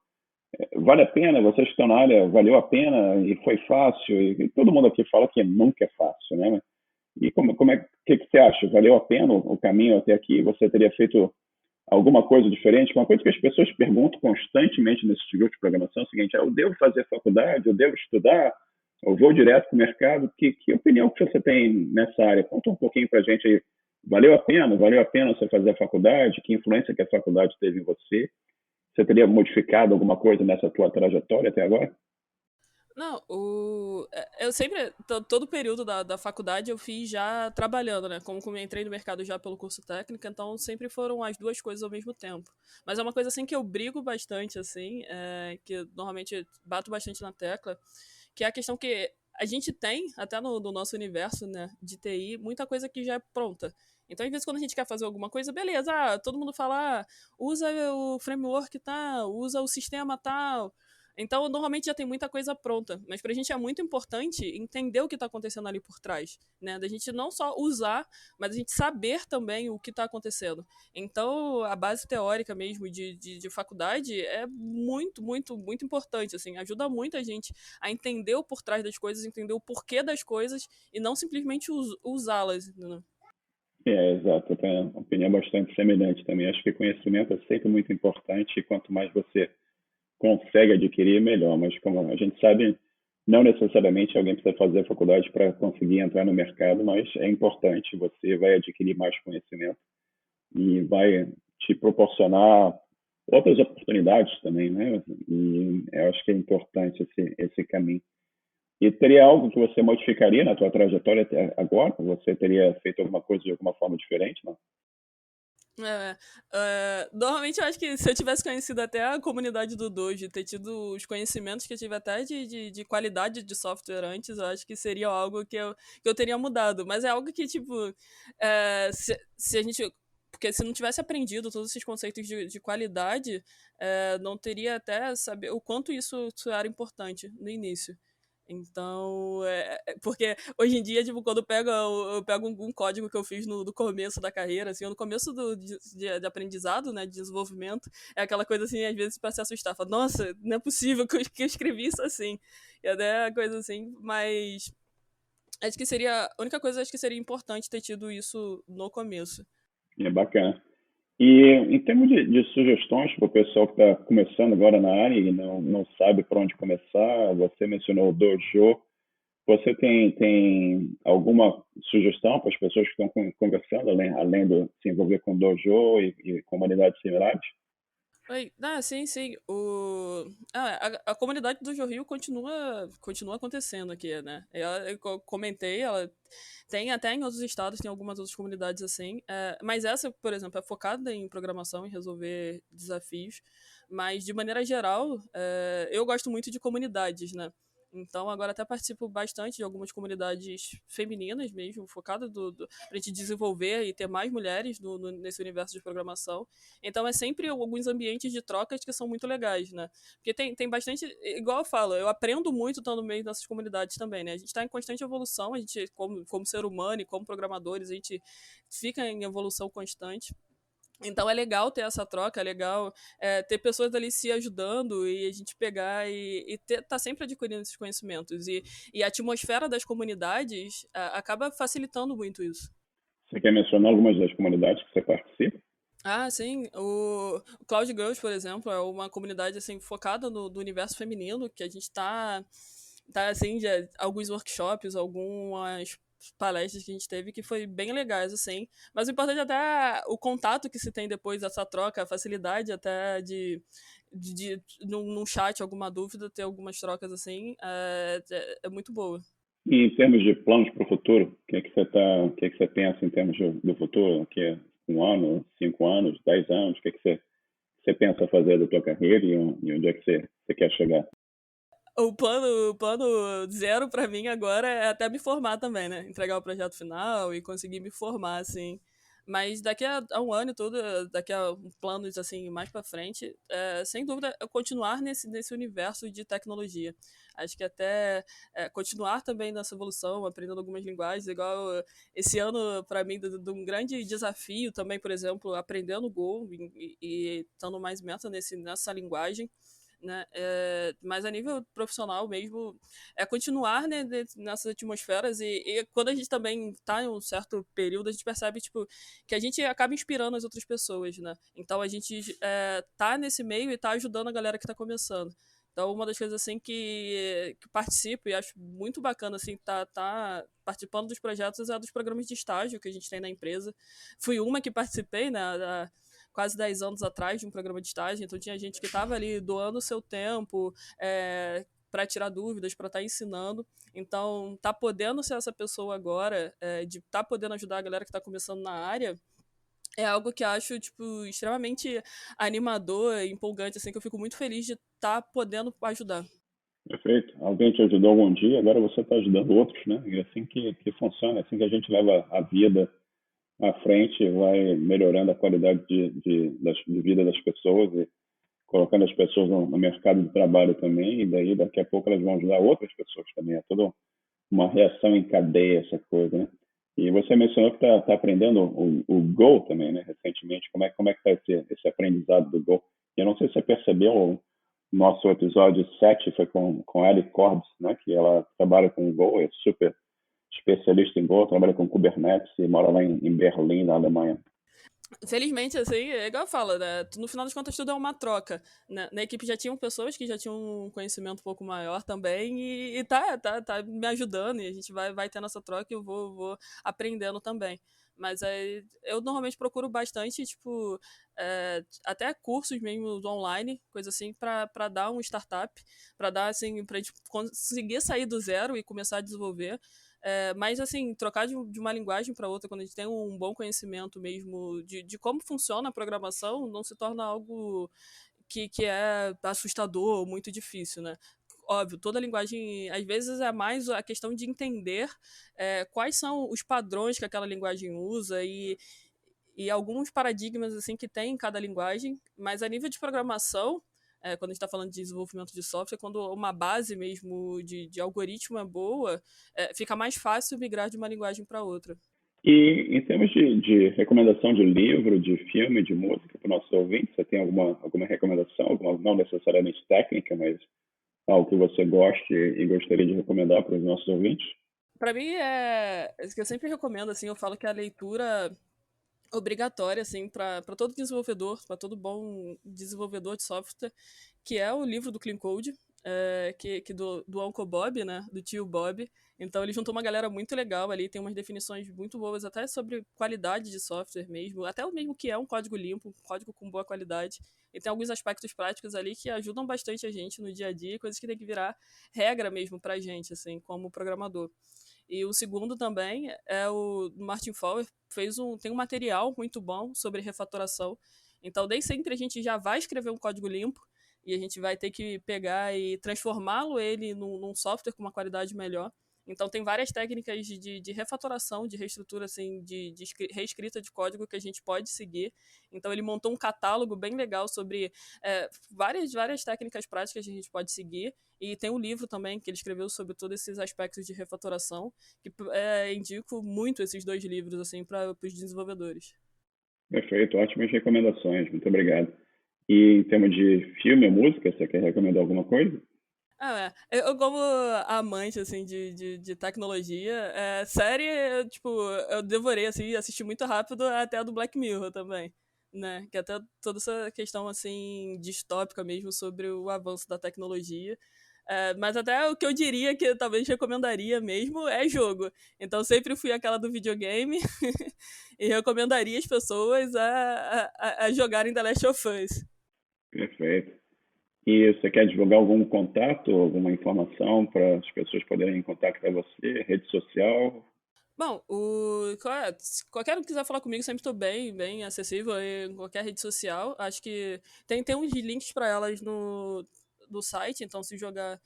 vale a pena, vocês estão na área, valeu a pena e foi fácil, e todo mundo aqui fala que nunca é fácil, né? E como é que você acha? Valeu a pena o caminho até aqui? Você teria feito alguma coisa diferente? Uma coisa que as pessoas perguntam constantemente nesses grupos de programação é o seguinte: eu devo fazer faculdade? Eu devo estudar? Eu vou direto para o mercado? Que opinião que você tem nessa área? Conta um pouquinho para a gente aí. Valeu a pena? Valeu a pena você fazer a faculdade? Que influência que a faculdade teve em você? Você teria modificado alguma coisa nessa tua trajetória até agora? Não, eu sempre, todo o período da faculdade eu fiz já trabalhando, né? Como eu entrei no mercado já pelo curso técnico, então sempre foram as duas coisas ao mesmo tempo. Mas é uma coisa assim que eu brigo bastante, assim, que eu normalmente bato bastante na tecla, que é a questão que a gente tem, até no nosso universo, né, de TI, muita coisa que já é pronta. Então, às vezes, quando a gente quer fazer alguma coisa, beleza, todo mundo fala, usa o framework tal, usa o sistema tal. Então, normalmente já tem muita coisa pronta, mas pra gente é muito importante entender o que tá acontecendo ali por trás, né? Da gente não só usar, mas a gente saber também o que tá acontecendo. Então, a base teórica mesmo de faculdade é muito, muito, muito importante, assim, ajuda muito a gente a entender o por trás das coisas, entender o porquê das coisas e não simplesmente usá-las, né? Exato, eu tenho uma opinião bastante semelhante também. Acho que conhecimento é sempre muito importante e quanto mais você consegue adquirir, melhor. Mas como a gente sabe, não necessariamente alguém precisa fazer a faculdade para conseguir entrar no mercado, mas é importante, você vai adquirir mais conhecimento e vai te proporcionar outras oportunidades também, né? E eu acho que é importante esse caminho. E teria algo que você modificaria na tua trajetória até agora? Você teria feito alguma coisa de alguma forma diferente, não? Normalmente eu acho que se eu tivesse conhecido até a comunidade do Dojo, ter tido os conhecimentos que eu tive até de qualidade de software antes, eu acho que seria algo que eu teria mudado. Mas é algo que, tipo, se a gente. Porque se não tivesse aprendido todos esses conceitos de qualidade, não teria até saber o quanto isso era importante no início. Então, porque hoje em dia, tipo, quando eu pego um código que eu fiz no começo da carreira, assim, no começo de aprendizado, né, de desenvolvimento, é aquela coisa assim, às vezes pra se assustar, fala, nossa, não é possível que eu escrevi isso assim. E até coisa assim, mas acho que seria, a única coisa acho que seria importante ter tido isso no começo. É bacana. E em termos de sugestões para o pessoal que está começando agora na área e não sabe por onde começar, você mencionou o Dojo. Você tem alguma sugestão para as pessoas que estão conversando, além de se envolver com Dojo e comunidades similares? Oi, sim, sim. A comunidade do Jorrio continua acontecendo aqui, né? Eu comentei, ela tem até em outros estados, tem algumas outras comunidades assim. Mas essa, por exemplo, é focada em programação, em resolver desafios. Mas, de maneira geral, eu gosto muito de comunidades, né? Então, agora até participo bastante de algumas comunidades femininas mesmo, focadas pra gente desenvolver e ter mais mulheres nesse universo de programação. Então é sempre alguns ambientes de trocas que são muito legais, né? Porque tem bastante. Igual eu falo, eu aprendo muito estando no meio dessas comunidades também, né? A gente está em constante evolução, a gente, como ser humano e como programadores, a gente fica em evolução constante. Então é legal ter essa troca, é legal ter pessoas ali se ajudando e a gente pegar tá sempre adquirindo esses conhecimentos. E a atmosfera das comunidades acaba facilitando muito isso. Você quer mencionar algumas das comunidades que você participa? Sim. O Cloud Girls, por exemplo, é uma comunidade assim focada no universo feminino, que a gente tá assim, alguns workshops, algumas palestras que a gente teve que foi bem legais, assim. Mas o importante é até o contato que se tem depois dessa troca, a facilidade até num chat, alguma dúvida, ter algumas trocas assim, é muito boa. E em termos de planos para o futuro, o que que você pensa em termos do futuro? Que é 1 ano, 5 anos, 10 anos? O que você pensa fazer da tua carreira e onde é que você quer chegar? O plano zero pra mim agora é até me formar também, né? Entregar o projeto final e conseguir me formar, assim. Mas daqui a um ano e tudo, daqui a planos assim mais pra frente, sem dúvida, é continuar nesse universo de tecnologia. Acho que até continuar também nessa evolução, aprendendo algumas linguagens, igual esse ano para mim de um grande desafio também, por exemplo, aprendendo Go e estando mais imersa nessa linguagem, né? Mas a nível profissional mesmo, é continuar, né, nessas atmosferas e quando a gente também está em um certo período, a gente percebe, tipo, que a gente acaba inspirando as outras pessoas, né? Então a gente tá nesse meio e tá ajudando a galera que tá começando. Então, uma das coisas assim que participo e acho muito bacana assim tá participando dos projetos é dos programas de estágio que a gente tem na empresa. Fui uma que participei, né, quase 10 anos atrás de um programa de estágio, então tinha gente que estava ali doando o seu tempo para tirar dúvidas, para estar ensinando. Então, tá podendo ser essa pessoa agora, de tá podendo ajudar a galera que está começando na área, é algo que acho, tipo, extremamente animador, empolgante, assim, que eu fico muito feliz de estar podendo ajudar. Perfeito. Alguém te ajudou algum dia, agora você está ajudando outros, né? E é assim que funciona, é assim que a gente leva a vida à frente, vai melhorando a qualidade de vida das pessoas e colocando as pessoas no mercado de trabalho também, e daí daqui a pouco elas vão ajudar outras pessoas também. É toda uma reação em cadeia essa coisa, né? E você mencionou que está aprendendo o Go também, né? Recentemente, como é que está esse aprendizado do Go? Eu não sei se você percebeu, o nosso episódio 7 foi com a Ellie Corbs, né? Que ela trabalha com o Go, é super especialista em Go, trabalha com Kubernetes e mora lá em Berlim, na Alemanha. Felizmente, assim, é igual eu falo, né? No final das contas, tudo é uma troca. Na equipe já tinham pessoas que já tinham um conhecimento um pouco maior também, e tá me ajudando, e a gente vai tendo essa troca e eu vou aprendendo também. Mas eu normalmente procuro bastante, tipo, até cursos mesmo online, coisa assim, para dar um startup, para dar, assim, pra gente conseguir sair do zero e começar a desenvolver. Mas, assim, trocar de uma linguagem para outra, quando a gente tem um bom conhecimento mesmo de como funciona a programação, não se torna algo que é assustador ou muito difícil, né? Óbvio, toda linguagem, às vezes, é mais a questão de entender quais são os padrões que aquela linguagem usa e alguns paradigmas assim que tem em cada linguagem, mas a nível de programação, quando a gente está falando de desenvolvimento de software, quando uma base mesmo de algoritmo é boa, fica mais fácil migrar de uma linguagem para outra. E em termos de recomendação de livro, de filme, de música para os nossos ouvintes, você tem alguma recomendação, alguma não necessariamente técnica, mas algo que você goste e gostaria de recomendar para os nossos ouvintes? Para mim, é que eu sempre recomendo, assim, eu falo que a leitura obrigatória, assim, para todo desenvolvedor, para todo bom desenvolvedor de software, que é o livro do Clean Code, que do Uncle Bob, né, do tio Bob. Então ele juntou uma galera muito legal ali, tem umas definições muito boas até sobre qualidade de software mesmo, até o mesmo que é um código limpo, um código com boa qualidade. E tem alguns aspectos práticos ali que ajudam bastante a gente no dia a dia, coisas que tem que virar regra mesmo pra gente, assim, como programador. E o segundo também é o Martin Fowler, tem um material muito bom sobre refatoração. Então, nem sempre a gente já vai escrever um código limpo e a gente vai ter que pegar e transformá-lo ele num software com uma qualidade melhor. Então, tem várias técnicas de refatoração, de reestrutura, assim, de reescrita de código que a gente pode seguir. Então, ele montou um catálogo bem legal sobre várias técnicas práticas que a gente pode seguir. E tem um livro também que ele escreveu sobre todos esses aspectos de refatoração, que indico muito esses dois livros assim para os desenvolvedores. Perfeito, ótimas recomendações, muito obrigado. E em termos de filme ou música, você quer recomendar alguma coisa? Eu como amante, assim, de tecnologia, série, eu devorei, assim, assisti muito rápido até a do Black Mirror também, né? Que até toda essa questão, assim, distópica mesmo sobre o avanço da tecnologia. Mas até o que eu diria que eu talvez recomendaria mesmo é jogo. Então sempre fui aquela do videogame e recomendaria as pessoas a jogarem The Last of Us. Perfeito. E você quer divulgar algum contato, alguma informação para as pessoas poderem contactar você, rede social? Bom, se qualquer um que quiser falar comigo, sempre estou bem acessível em qualquer rede social. Acho que tem uns links para elas no site, então se jogar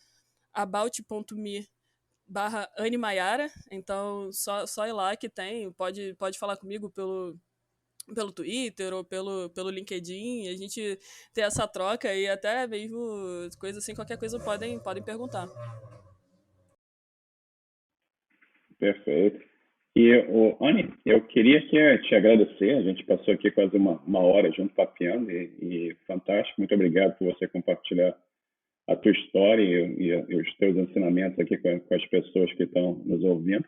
about.me/Animaiara, então só ir lá que tem, pode falar comigo pelo Twitter ou pelo LinkedIn, e a gente ter essa troca e até mesmo coisa assim, qualquer coisa podem perguntar. Perfeito. E, Anny, eu queria te agradecer. A gente passou aqui quase uma hora junto papeando e fantástico. Muito obrigado por você compartilhar a tua história e os teus ensinamentos aqui com as pessoas que estão nos ouvindo.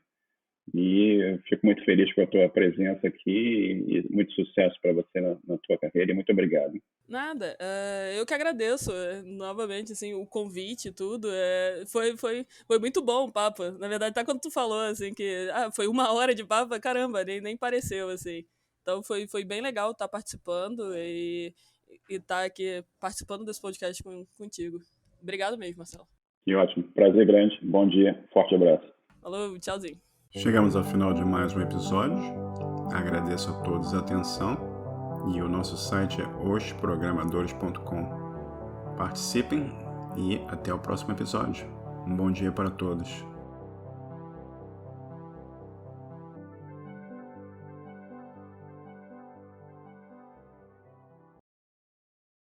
E eu fico muito feliz com a tua presença aqui e muito sucesso para você na tua carreira e muito obrigado. Nada, eu que agradeço novamente assim, o convite e tudo. Foi muito bom o papo. Na verdade, até quando tu falou assim que foi 1 hora de papo, caramba, nem pareceu assim. Então foi bem legal estar participando e estar aqui participando desse podcast contigo. Obrigado mesmo, Marcelo. Que ótimo, prazer grande, bom dia, forte abraço. Falou, tchauzinho. Chegamos ao final de mais um episódio. Agradeço a todos a atenção e o nosso site é osprogramadores.com. Participem e até o próximo episódio. Um bom dia para todos.